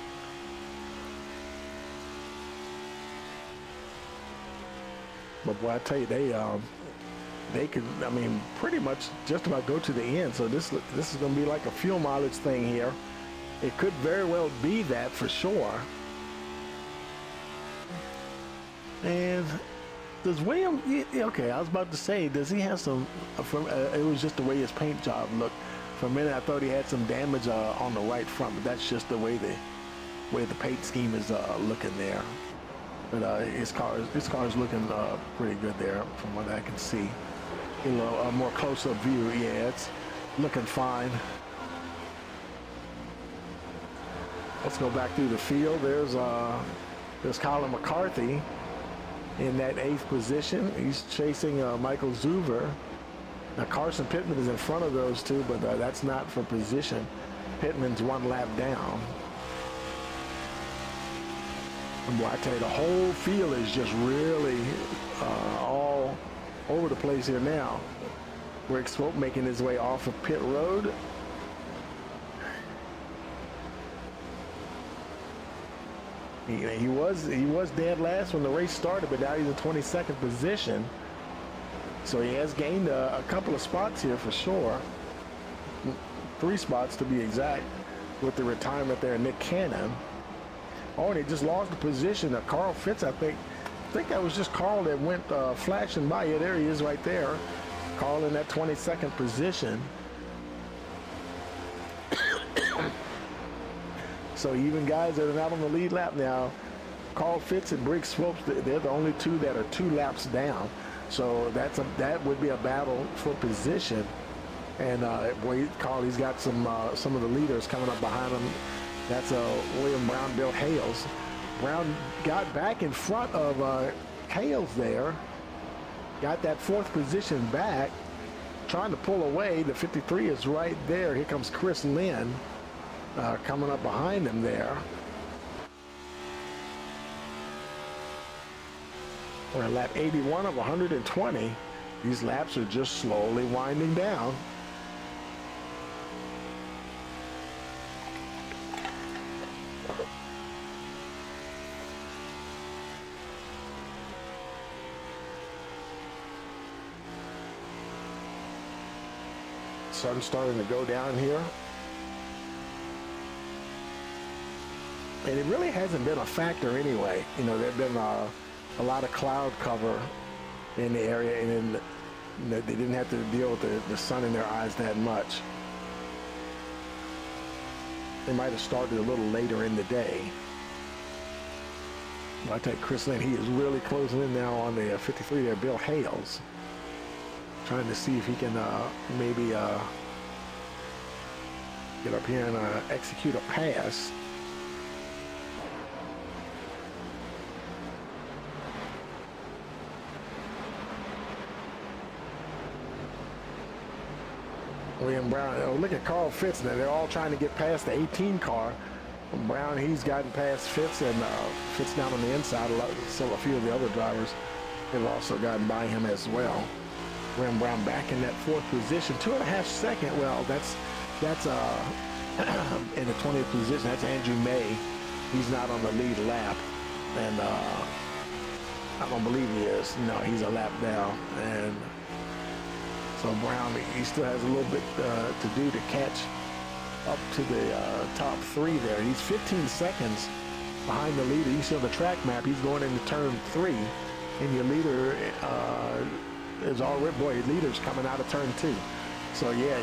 But boy, I tell you, they could, I mean, pretty much just about go to the end. So this is going to be like a fuel mileage thing here. It could very well be that for sure. And does William, okay, I was about to say, does he have some, it was just the way his paint job looked. For a minute, I thought he had some damage on the right front, but that's just the way the paint scheme is looking there. But his car is looking pretty good there from what I can see. A more close-up view, yeah, it's looking fine. Let's go back through the field. There's Colin McCarthy in that 8th position. He's chasing Michael Zuber. Now Carson Pittman is in front of those two, but that's not for position. Pittman's 1 lap down. And boy, I tell you, the whole field is just really all over the place here now. Rick Swope making his way off of pit road. He was dead last when the race started, but now he's in 22nd position. So he has gained a couple of spots here for sure. 3 spots to be exact, with the retirement there, Nick Cannon. Oh, and he just lost the position. Carl Fitz, I think that was just Carl that went flashing by. Yeah, there he is right there. Carl in that 22nd position. So even guys that are not on the lead lap now, Carl Fitz and Briggs Swopes, they're the only 2 that are 2 laps down. So that would be a battle for position. And boy, Carl, he's got some of the leaders coming up behind him. That's William Brown, Bill Hales. Brown got back in front of Hales there. Got that 4th position back. Trying to pull away. The 53 is right there. Here comes Chris Lynn coming up behind him there. We're at lap 81 of 120. These laps are just slowly winding down. Sun's starting to go down here. And it really hasn't been a factor anyway. You know, there's been a lot of cloud cover in the area, and then they didn't have to deal with the sun in their eyes that much. They might have started a little later in the day. Well, I tell you, Chris Lynn, he is really closing in now on the 53 there, Bill Hales. Trying to see if he can maybe get up here and execute a pass. William Brown, oh, look at Carl Fitz now. They're all trying to get past the 18 car. Brown, he's gotten past Fitz, and Fitz down on the inside. So a few of the other drivers have also gotten by him as well. William Brown back in that 4th position, 2.5 seconds. Well, that's in the 20th position. That's Andrew May. He's not on the lead lap, and I don't believe he is. No, he's a lap down, and so Brown, he still has a little bit to do to catch up to the top 3 there. He's 15 seconds behind the leader. You see on the track map, he's going into turn 3. And your leader is already, boy, your leader's coming out of turn 2. So yeah,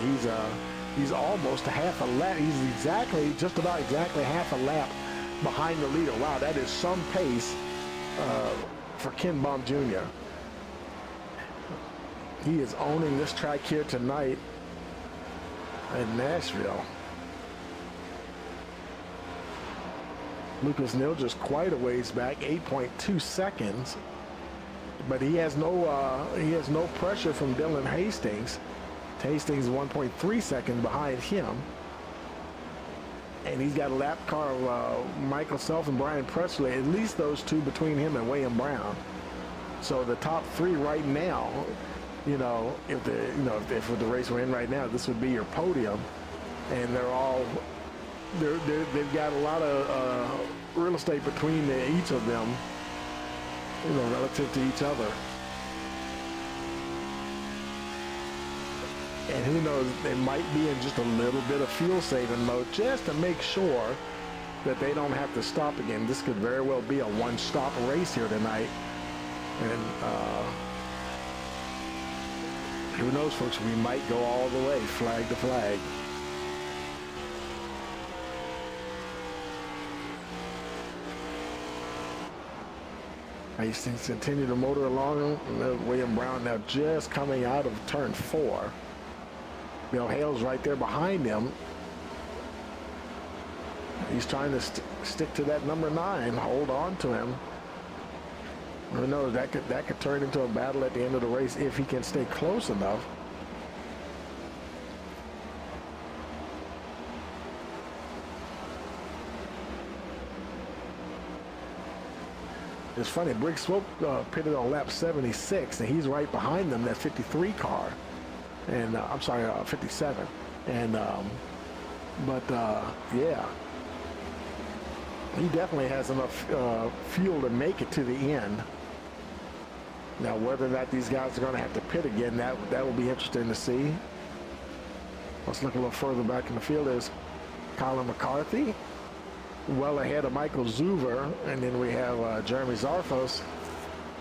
he's almost a half a lap. He's just about exactly half a lap behind the leader. Wow, that is some pace for Ken Baum Jr. He is owning this track here tonight in Nashville. Lucas Nil just quite a ways back, 8.2 seconds, but he has no pressure from Dylan Hastings. Hastings 1.3 seconds behind him, and he's got a lap car of Michael Self and Brian Presley, at least those two between him and William Brown. So the top 3 right now, you know, if the race we're in right now, this would be your podium, and they've got a lot of real estate between each of them, you know, relative to each other. And who knows, they might be in just a little bit of fuel saving mode just to make sure that they don't have to stop again. This could very well be a one-stop race here tonight. And who knows, folks, we might go all the way, flag to flag. Hastings continue to motor along. William Brown now just coming out of turn 4. Bill Hale's right there behind him. He's trying to stick to that number 9, hold on to him. Who knows, that could turn into a battle at the end of the race if he can stay close enough. It's funny, Briggs Swope pitted on lap 76, and he's right behind them, that 53 car. And I'm sorry, 57. And yeah, he definitely has enough fuel to make it to the end. Now, whether or not these guys are going to have to pit again, that will be interesting to see. Let's look a little further back in the field. There's Colin McCarthy, well ahead of Michael Zuver, and then we have Jeremy Zarfos,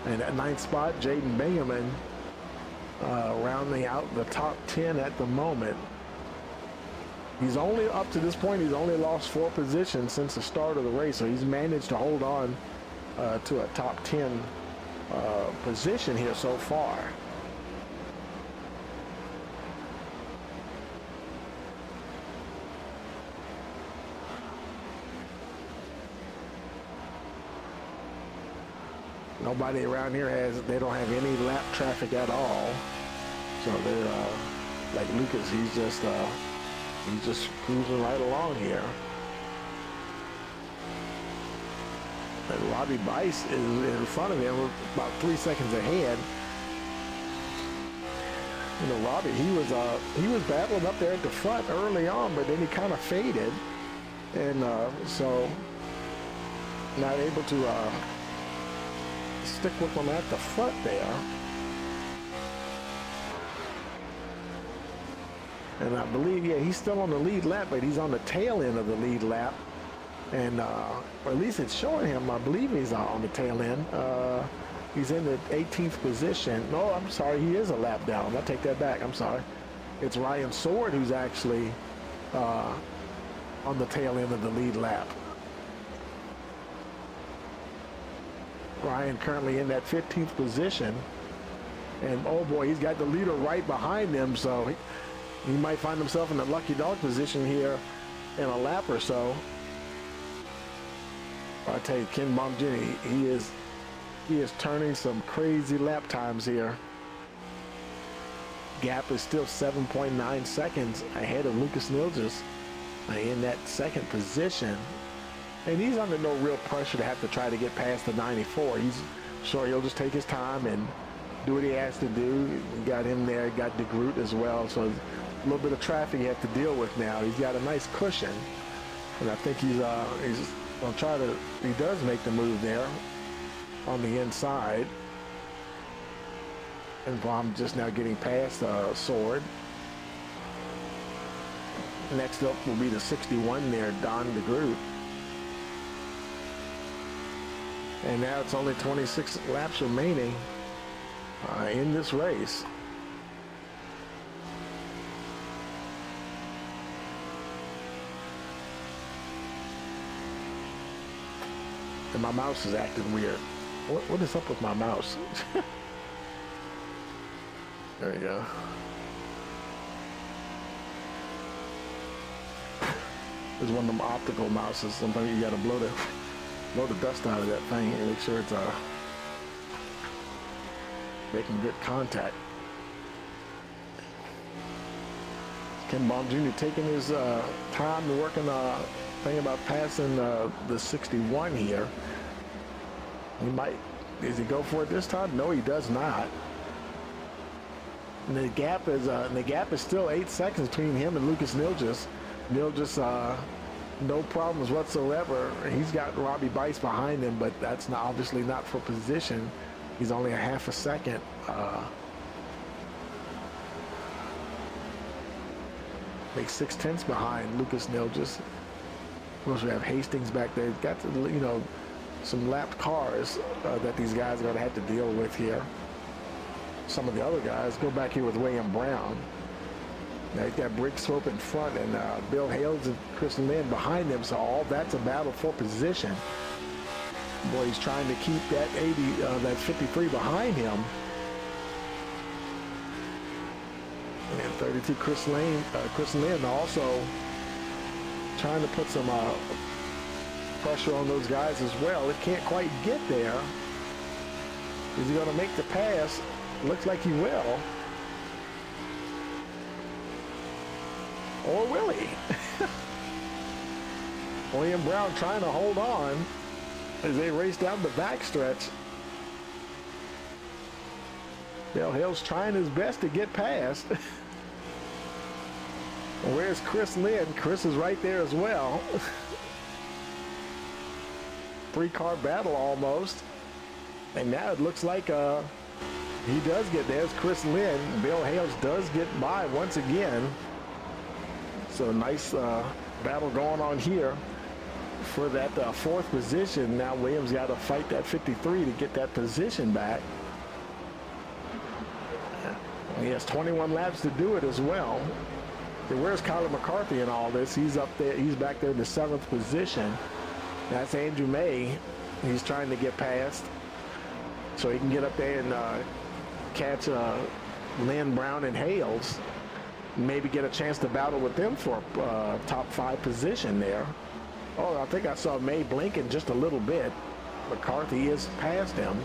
and at 9th spot, Jaden Bingaman. Rounding out the top 10 at the moment. He's only, up to this point, he's only lost 4 positions since the start of the race, so he's managed to hold on to a top 10 position here so far. Nobody around here they don't have any lap traffic at all. So they're, like Lucas, he's just cruising right along here. And Robbie Bice is in front of him, about 3 seconds ahead. You know, Robbie, he was battling up there at the front early on, but then he kind of faded, and so not able to stick with them at the front there. And I believe, yeah, he's still on the lead lap, but he's on the tail end of the lead lap. And, or at least it's showing him, I believe he's on the tail end. He's in the 18th position. No, I'm sorry, he is a lap down. I'll take that back, I'm sorry. It's Ryan Sword who's actually on the tail end of the lead lap. Ryan currently in that 15th position. And, oh boy, he's got the leader right behind him, so he might find himself in a lucky dog position here in a lap or so. I tell you, Ken Baum Jr., he is turning some crazy lap times here. Gap is still 7.9 seconds ahead of Lucas Nilges in that 2nd position. And he's under no real pressure to have to try to get past the 94. He's sure he'll just take his time and do what he has to do. You got him there, got DeGroot as well. So a little bit of traffic you have to deal with now. He's got a nice cushion. And I think he's going to try to, he does make the move there on the inside. And Baum just now getting past Sword. Next up will be the 61 there, Don DeGroot. And now it's only 26 laps remaining in this race. And my mouse is acting weird. What is up with my mouse? There you go. It's one of them optical mouses. Sometimes you gotta blow the dust out of that thing and make sure it's making good contact. Ken Baum Jr. taking his time to working thing about passing the 61 here. He might. Does he go for it this time? No, he does not. And the gap is still 8 seconds between him and Lucas Nilgis. Nilgis, no problems whatsoever. He's got Robbie Bice behind him, but that's obviously not for position. He's only a half a second. Makes 6/10 behind Lucas Nilgis. Of course, we have Hastings back there. Got to, some lapped cars that these guys are going to have to deal with here. Some of the other guys go back here with William Brown. Now he's got Brick Swope in front and Bill Hales and Chris Lynn behind him, so all that's a battle for position. Boy, he's trying to keep that 53 behind him. And 32 Chris Lynn also trying to put some pressure on those guys as well. It can't quite get there. Is he going to make the pass? Looks like he will. Or will he? William Brown trying to hold on as they race down the backstretch. Bill Hill's trying his best to get past. Where's Chris Lynn? Chris is right there as well. 3-car battle almost. And now it looks like he does get there. There's Chris Lynn. Bill Hales does get by once again. So nice battle going on here for that fourth position. Now Williams got to fight that 53 to get that position back. He has 21 laps to do it as well. So where's Kyler McCarthy in all this? He's up there. He's back there in the 7th position. That's Andrew May. He's trying to get past so he can get up there and catch Lynn, Brown, and Hales. Maybe get a chance to battle with them for top 5 position there. Oh, I think I saw May blinking just a little bit. McCarthy is past him.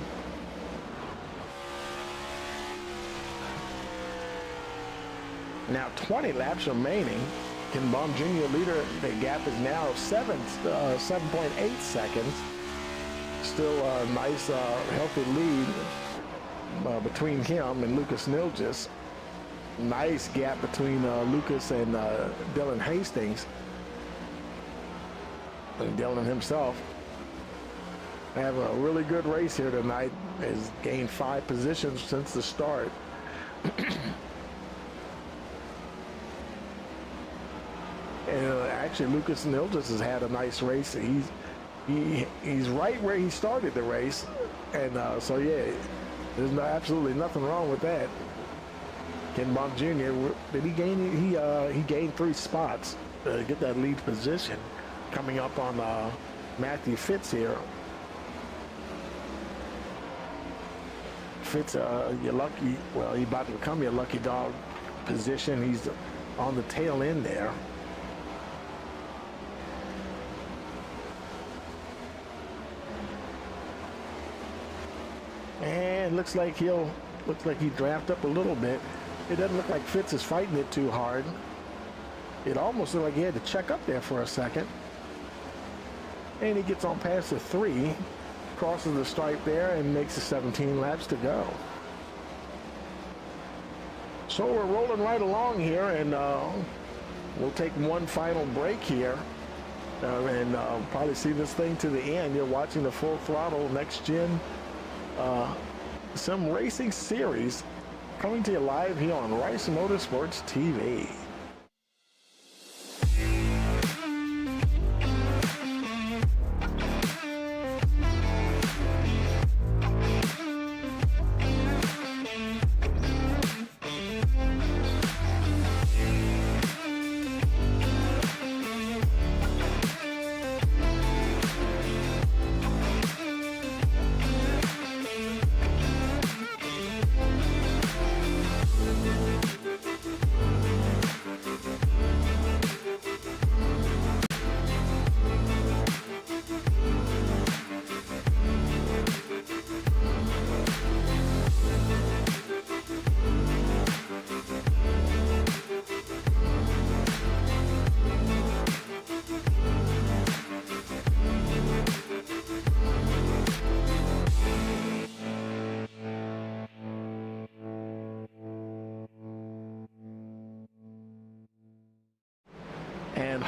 Now 20 laps remaining. Ken Baum Jr. leader. The gap is now 7.8 seconds. Still a nice, healthy lead between him and Lucas Nilgis. Nice gap between Lucas and Dylan Hastings. And Dylan himself have a really good race here tonight. Has gained 5 positions since the start. And actually, Lucas Nilgis has had a nice race. He's right where he started the race, and so yeah, there's absolutely nothing wrong with that. Ken Baum Jr. Did he gain? He gained 3 spots to get that lead position. Coming up on Matthew Fitz here. Fitz, your lucky. Well, he's about to become your lucky dog position. He's on the tail end there. And looks like he draft up a little bit. It doesn't look like Fitz is fighting it too hard. It almost looked like he had to check up there for a second. And he gets on past the 3, crosses the stripe there, and makes the 17 laps to go. So we're rolling right along here, and we'll take one final break here. And probably see this thing to the end. You're watching the Full Throttle Next Gen Sim Racing Series coming to you live here on Rice Motorsports TV.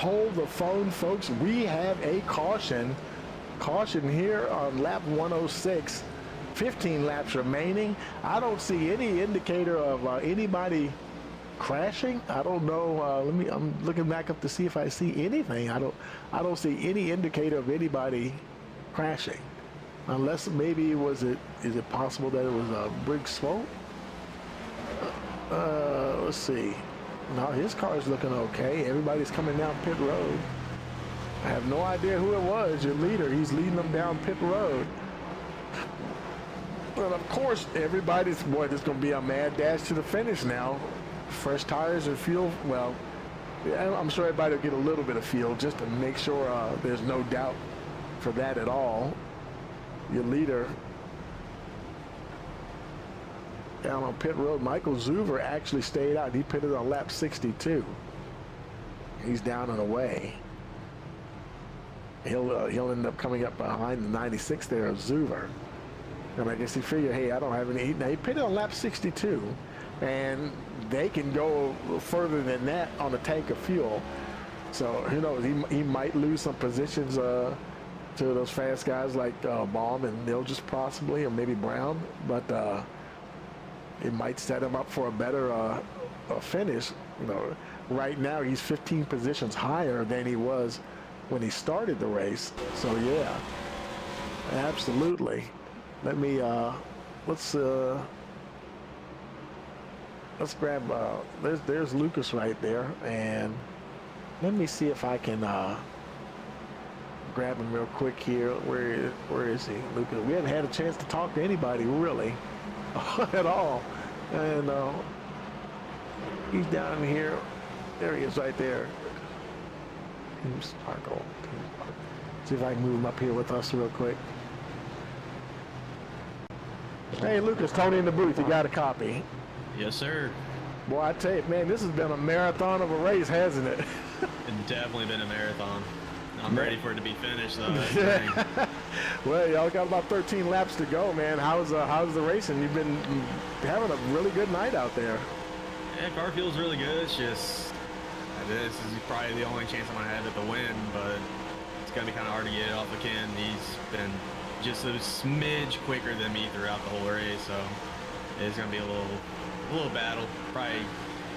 hold the phone, folks. We have a caution. Caution here on lap 106. 15 laps remaining. I don't see any indicator of anybody crashing. I don't know. I'm looking back up to see if I see anything. I don't see any indicator of anybody crashing, unless maybe is it possible that it was a big smoke? Let's see. No, his car is looking okay. Everybody's coming down pit road. I have no idea who it was. Your leader, he's leading them down pit road. But of course, everybody's, boy, there's going to be a mad dash to the finish now. Fresh tires and fuel. Well, I'm sure everybody will get a little bit of fuel just to make sure there's no doubt for that at all. Your leader down on pit road, Michael Zuver, actually stayed out. He pitted on lap 62. He's down and away. He'll end up coming up behind the 96 there of Zuver. And I guess he figured, hey, I don't have any. Now he pitted on lap 62, and they can go further than that on a tank of fuel. So who knows? He might lose some positions to those fast guys like Baum and Nilgis possibly, or maybe Brown. But it might set him up for a better finish. You know, right now he's 15 positions higher than he was when he started the race. So yeah, absolutely. Let me let's grab there's Lucas right there, and let me see if I can grab him real quick here. Where is he, Lucas? We haven't had a chance to talk to anybody really at all, and he's down here. There he is right there. Team Sparkle. See if I can move him up here with us real quick. Hey, Lucas, Tony in the booth. You got a copy? Yes, sir. Boy, I tell you, man, this has been a marathon of a race, hasn't it? It's definitely been a marathon. I'm ready for it to be finished, though. Well, y'all got about 13 laps to go, man. How's the racing? You've been having a really good night out there. Yeah, car feels really good. It's just this is probably the only chance I'm gonna have at the win, but it's gonna be kind of hard to get it off of Ken. He's been just a smidge quicker than me throughout the whole race, so it's gonna be a little battle. Probably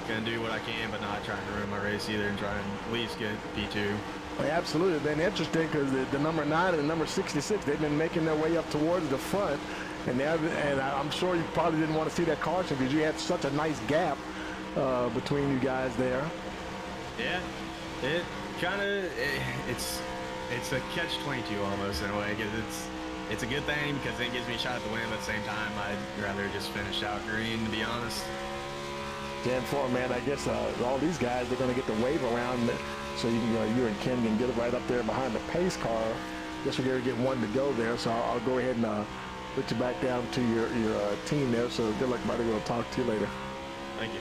gonna do what I can, but not trying to ruin my race either, and try and at least get P2. Well, absolutely. It's been interesting because the number 9 and the number 66, they've been making their way up towards the front, and I'm sure you probably didn't want to see that caution because you had such a nice gap between you guys there. Yeah, it kind of it's a catch-22 almost in a way. It's a good thing because it gives me a shot at the win, but at the same time, I'd rather just finish out green, to be honest. 10-4, man. I guess all these guys, they're going to get the wave around, so you and Ken can get it right up there behind the pace car. Guess we're going to get one to go there, so I'll go ahead and put you back down to your team there. So good luck, buddy. We'll talk to you later. Thank you.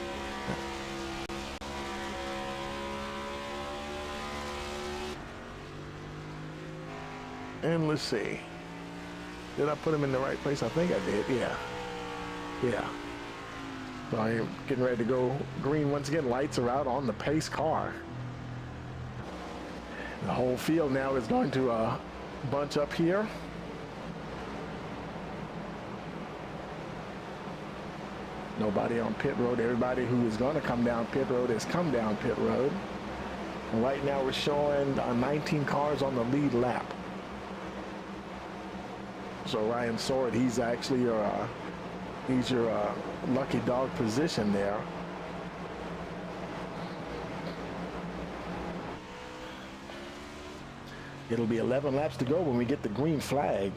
And let's see. Did I put him in the right place? I think I did. Yeah. So I am getting ready to go green once again. Lights are out on the pace car. The whole field now is going to bunch up here. Nobody on pit road. Everybody who is going to come down pit road has come down pit road. And right now we're showing 19 cars on the lead lap. So Ryan Sword, he's actually your lucky dog position there. It'll be 11 laps to go when we get the green flag.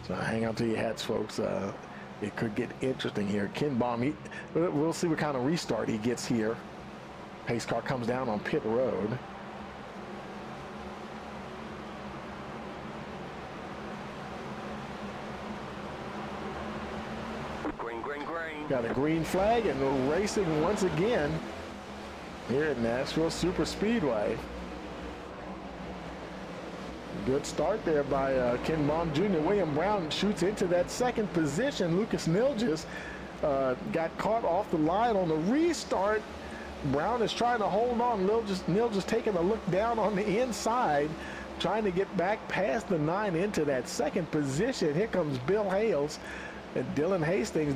So hang on to your hats, folks. It could get interesting here. Ken Baum, we'll see what kind of restart he gets here. Pace car comes down on pit road. Got a green flag, and we're racing once again here at Nashville Super Speedway. Good start there by Ken Baum Jr. William Brown shoots into that second position. Lucas Nilgis got caught off the line on the restart. Brown is trying to hold on. Neal just taking a look down on the inside, trying to get back past the 9 into that second position. Here comes Bill Hales and Dylan Hastings.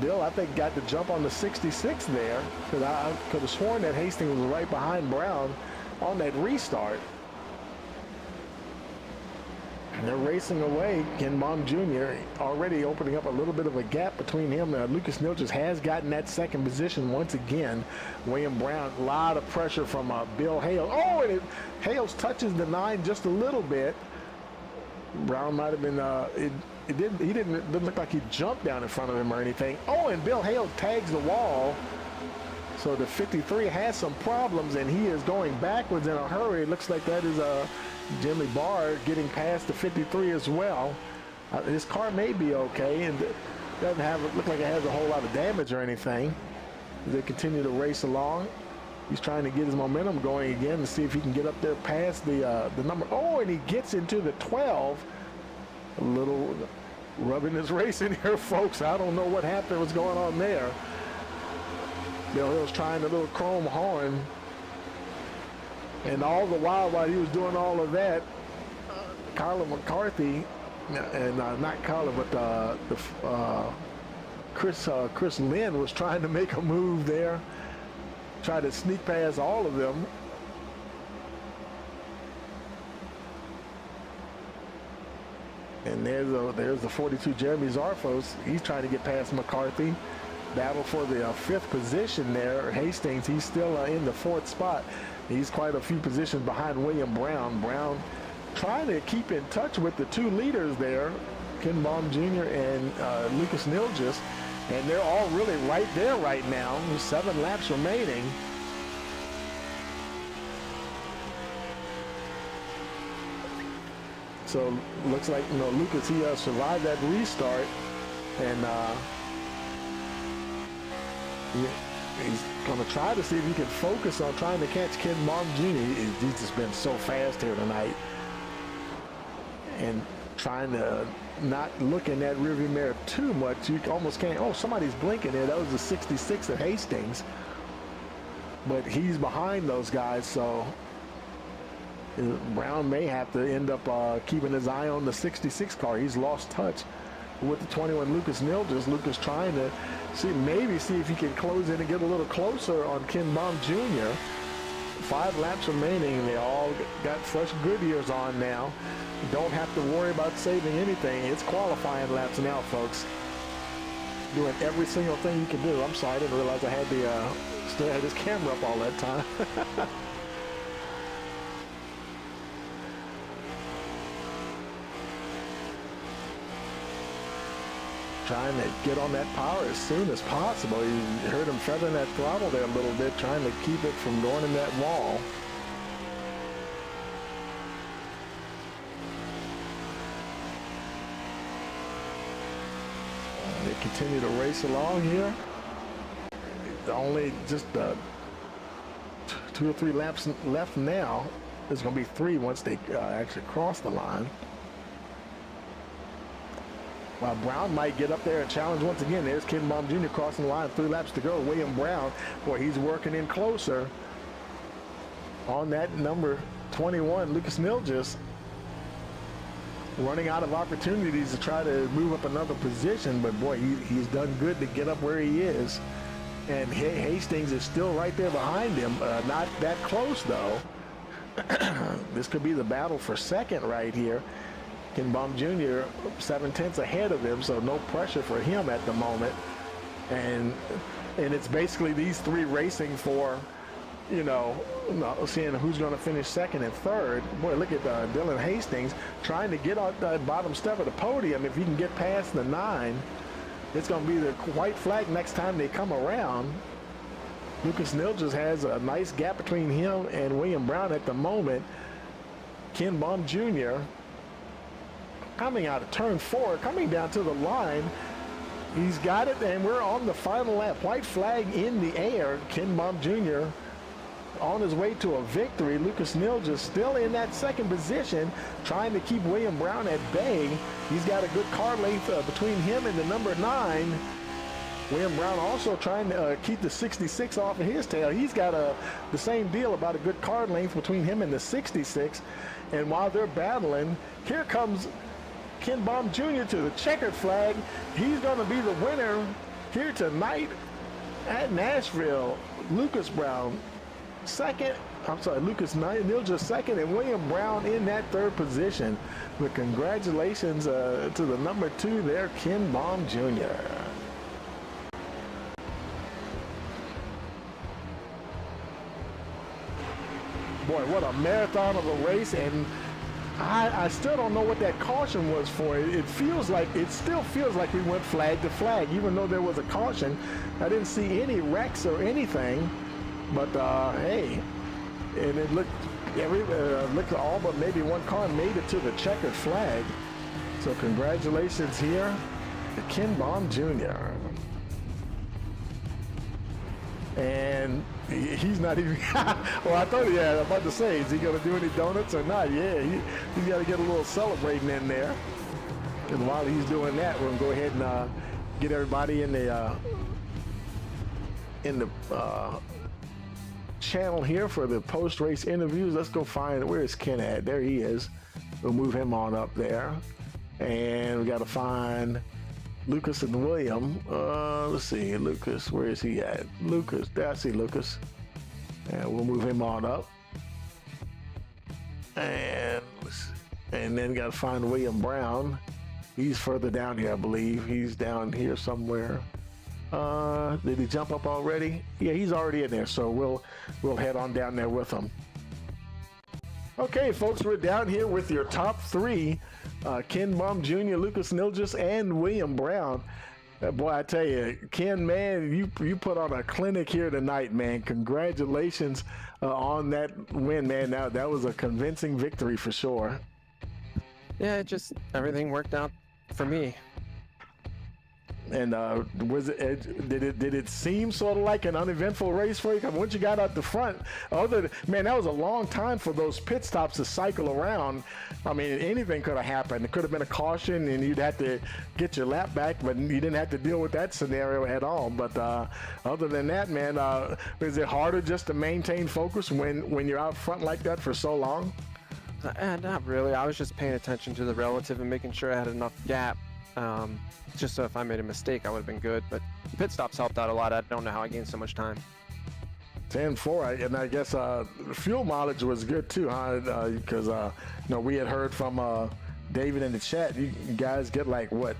Bill, I think, got the jump on the 66 there, because I could have sworn that Hastings was right behind Brown on that restart. And they're racing away. Ken Baum Jr. already opening up a little bit of a gap between him. Lucas Neal just has gotten that second position once again. William Brown, a lot of pressure from Bill Hales. Oh, and Hales touches the 9 just a little bit. Brown might have been, he didn't look like he jumped down in front of him or anything. Oh, and Bill Hales tags the wall. So the 53 has some problems, and he is going backwards in a hurry. It looks like that is Jimmy Barr getting past the 53 as well. His car may be okay, and doesn't look like it has a whole lot of damage or anything. They continue to race along. He's trying to get his momentum going again to see if he can get up there past the number. Oh, and he gets into the 12. A little rubbing his race in here, folks. I don't know what happened, what's going on there. Bill Hill's trying the little chrome horn. And all the while he was doing all of that, Colin McCarthy, and not Colin, but Chris Lynn was trying to make a move there, try to sneak past all of them. And there's the 42 Jeremy Zarfos. He's trying to get past McCarthy. Battle for the 5th position there. Hastings, he's still in the 4th spot. He's quite a few positions behind William Brown. Brown trying to keep in touch with the 2 leaders there, Ken Baum Jr. and Lucas Nilgis. And they're all really right there right now. There's 7 laps remaining. So looks like, Lucas, he survived that restart, and he's going to try to see if he can focus on trying to catch Ken Baum Jr. He's just been so fast here tonight, and trying to not look in that rearview mirror too much. You almost can't. Oh, somebody's blinking there. That was the 66 at Hastings, but he's behind those guys, so Brown may have to end up keeping his eye on the 66 car. He's lost touch with the 21 Lucas Nilgis. Lucas trying to see if he can close in and get a little closer on Ken Baum Jr. 5 laps remaining. They all got fresh Goodyears on now. You don't have to worry about saving anything. It's qualifying laps now, folks. Doing every single thing you can do. I'm sorry, I didn't realize I had still had this camera up all that time. Trying to get on that power as soon as possible. You heard him feathering that throttle there a little bit, trying to keep it from going in that wall. They continue to race along here. Only just 2 or 3 laps left now. There's going to be 3 once they actually cross the line. While Brown might get up there and challenge once again. There's Ken Baum Jr. crossing the line, 3 laps to go. William Brown, boy, he's working in closer on that number 21, Lucas Nilgis, running out of opportunities to try to move up another position, but boy, he's done good to get up where he is. And Hastings is still right there behind him, not that close though. This could be the battle for second right here. Ken Baum Jr. 7/10 ahead of him, so no pressure for him at the moment. And it's basically these 3 racing for, seeing who's going to finish second and third. Boy, look at Dylan Hastings trying to get on the bottom step of the podium. If he can get past the 9, it's going to be the white flag next time they come around. Lucas Nilgis has a nice gap between him and William Brown at the moment. Ken Baum Jr. coming out of turn 4, coming down to the line. He's got it, and we're on the final lap. White flag in the air. Ken Baum Jr. on his way to a victory. Lucas Nilgis still in that second position, trying to keep William Brown at bay. He's got a good car length between him and the number 9. William Brown also trying to keep the 66 off of his tail. He's got the same deal, about a good card length between him and the 66. And while they're battling, here comes Ken Baum Jr. to the checkered flag. He's going to be the winner here tonight at Nashville. Lucas Brown second. I'm sorry, Lucas Nilja second, and William Brown in that third position. But congratulations to the number 2 there, Ken Baum Jr. Boy, what a marathon of a race, and I still don't know what that caution was for. It still feels like we went flag to flag, even though there was a caution. I didn't see any wrecks or anything, but hey, and it looked all but maybe one car made it to the checkered flag. So congratulations here to Ken Baum Jr. And he's not even, well, I thought, yeah, I'm about to say, is he going to do any donuts or not? Yeah, he's got to get a little celebrating in there. And while he's doing that, we're going to go ahead and get everybody in the channel here for the post-race interviews. Let's go find, where is Ken at? There he is. We'll move him on up there. And we got to find Lucas and William. Let's see, Lucas, where is he at? Lucas, there I see Lucas. And we'll move him on up. And then got to find William Brown. He's further down here, I believe. He's down here somewhere. Did he jump up already? Yeah, he's already in there, so we'll head on down there with him. Okay, folks, we're down here with your top 3. Ken Baum Jr., Lucas Nilgis, and William Brown. Boy, I tell you, Ken, man, you put on a clinic here tonight, man. Congratulations on that win, man. That was a convincing victory for sure. Yeah, just everything worked out for me. And did it seem sort of like an uneventful race for you? Because once you got out the front, man, that was a long time for those pit stops to cycle around. I mean, anything could have happened. It could have been a caution, and you'd have to get your lap back, but you didn't have to deal with that scenario at all. But other than that, man, is it harder just to maintain focus when you're out front like that for so long? Not really. I was just paying attention to the relative and making sure I had enough gap. Just so if I made a mistake, I would have been good. But the pit stops helped out a lot. I don't know how I gained so much time. 10-4, and I guess fuel mileage was good too, huh? Because we had heard from David in the chat, you guys get like what,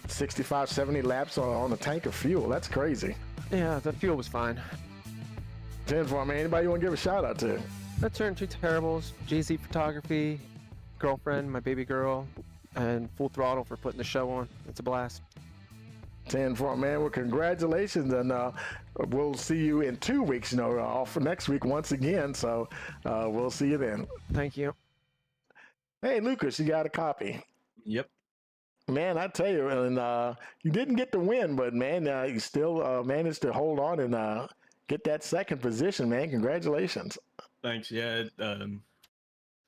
65, 70 laps on a tank of fuel. That's crazy. Yeah, the fuel was fine. 10-4, man. Anybody you want to give a shout out to? I turned 2 terribles, JZ Photography, girlfriend, my baby girl, and Full Throttle for putting the show on. It's a blast. 10-4, man. Well, congratulations, and we'll see you in 2 weeks. Off for next week once again. So we'll see you then. Thank you. Hey, Lucas, you got a copy? Yep. Man, I tell you, and you didn't get the win, but man, you still managed to hold on and get that second position, man. Congratulations. Thanks. Yeah.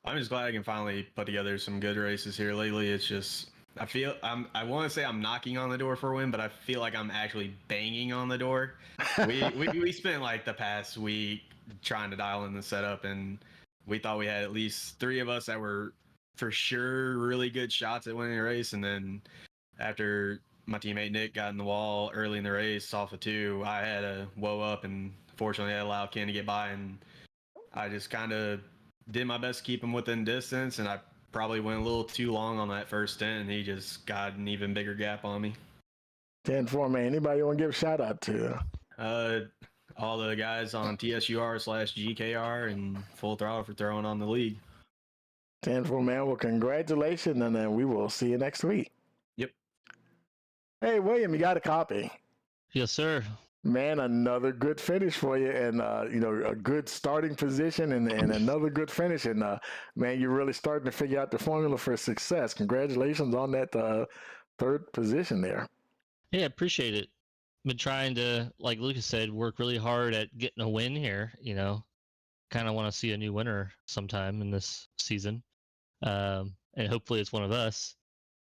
I'm just glad I can finally put together some good races here lately. It's just, I want to say I'm knocking on the door for a win, but I feel like I'm actually banging on the door. We spent like the past week trying to dial in the setup, and we thought we had at least 3 of us that were for sure really good shots at winning the race. And then after my teammate Nick got in the wall early in the race off of 2, I had to woe up, and fortunately I allowed Ken to get by, and I just kind of did my best to keep him within distance, and I probably went a little too long on that first 10, and he just got an even bigger gap on me. 10-4, man. Anybody you want to give a shout out to? All the guys on TSUR/GKR and Full Throttle for throwing on the lead. 10-4, man. Well, congratulations, and then we will see you next week. Yep. Hey, William, you got a copy? Yes, sir. Man, another good finish for you, and a good starting position and another good finish, and man, you're really starting to figure out the formula for success. Congratulations on that third position there. Yeah, appreciate it. Been trying to, like Lucas said, work really hard at getting a win here. Kind of want to see a new winner sometime in this season, and hopefully it's one of us.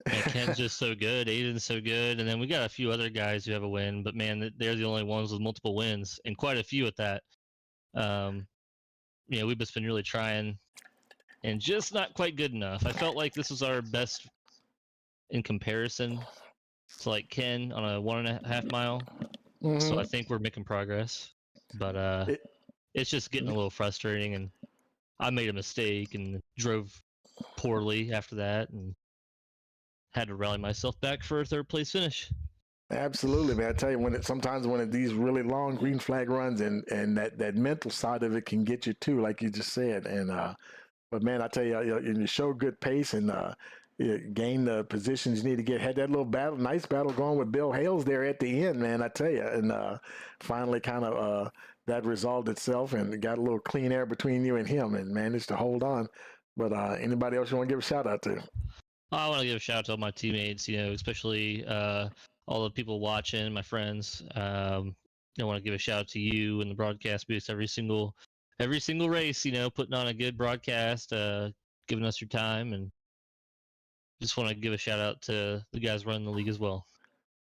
And Ken's just so good. Aiden's so good. And then we got a few other guys who have a win, but man, they're the only ones with multiple wins, and quite a few at that. We've just been really trying and just not quite good enough. I felt like this was our best in comparison to like Ken on a 1.5 mile. So I think we're making progress, but it's just getting a little frustrating, and I made a mistake and drove poorly after that and had to rally myself back for a third place finish. Absolutely, man. I tell you, sometimes when these really long green flag runs and that mental side of it can get you too, like you just said. And but man, I tell you, you show good pace and you gain the positions you need to get. Had that little nice battle going with Bill Hales there at the end, man. I tell you, and finally kind of that resolved itself and got a little clean air between you and him, and managed to hold on. But anybody else you want to give a shout out to? I want to give a shout out to all my teammates, especially all the people watching, my friends. I want to give a shout out to you and the broadcast booth every single race, putting on a good broadcast, giving us your time, and just want to give a shout out to the guys running the league as well.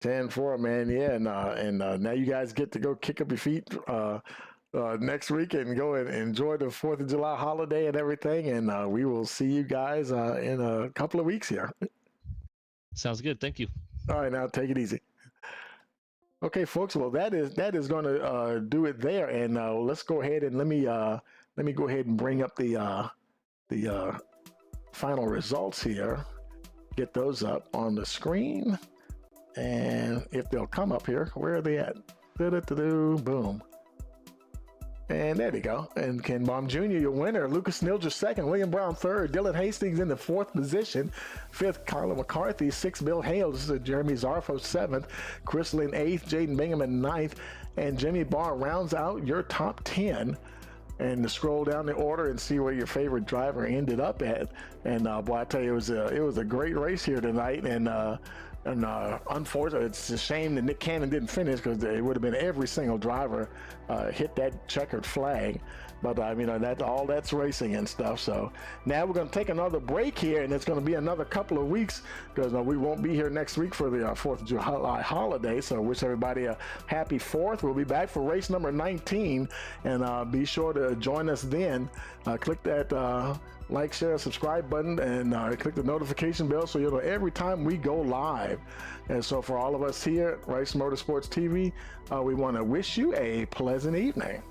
10-4, man. Yeah, and now you guys get to go kick up your feet next week and go and enjoy the 4th of July holiday and everything. And we will see you guys in a couple of weeks here. Sounds good. Thank you. All right, now take it easy. Okay, folks. Well, that is going to do it there. And let's go ahead and let me go ahead and bring up the final results here. Get those up on the screen, and if they'll come up here, where are they at? Boom. And there you go. And Ken Baum Jr., your winner. Lucas Nilger second. William Brown third. Dylan Hastings in the 4th position. 5th, Kyler McCarthy. 6th, Bill Hales. Jeremy Zarfo 7th. Chris Lynn 8th. Jaden Bingham in 9th. And Jimmy Barr rounds out your top 10. And to scroll down the order and see where your favorite driver ended up at. And boy, I tell you, it was a great race here tonight. And unfortunately, it's a shame that Nick Cannon didn't finish, because it would have been every single driver hit that checkered flag. But that's racing and stuff. So now we're going to take another break here, and it's going to be another couple of weeks, because we won't be here next week for the 4th of July holiday. So wish everybody a happy 4th. We'll be back for race number 19, and be sure to join us then. Click that like, share, subscribe button, and click the notification bell so you'll know every time we go live. And so for all of us here at Rice Motorsports TV, we want to wish you a pleasant evening.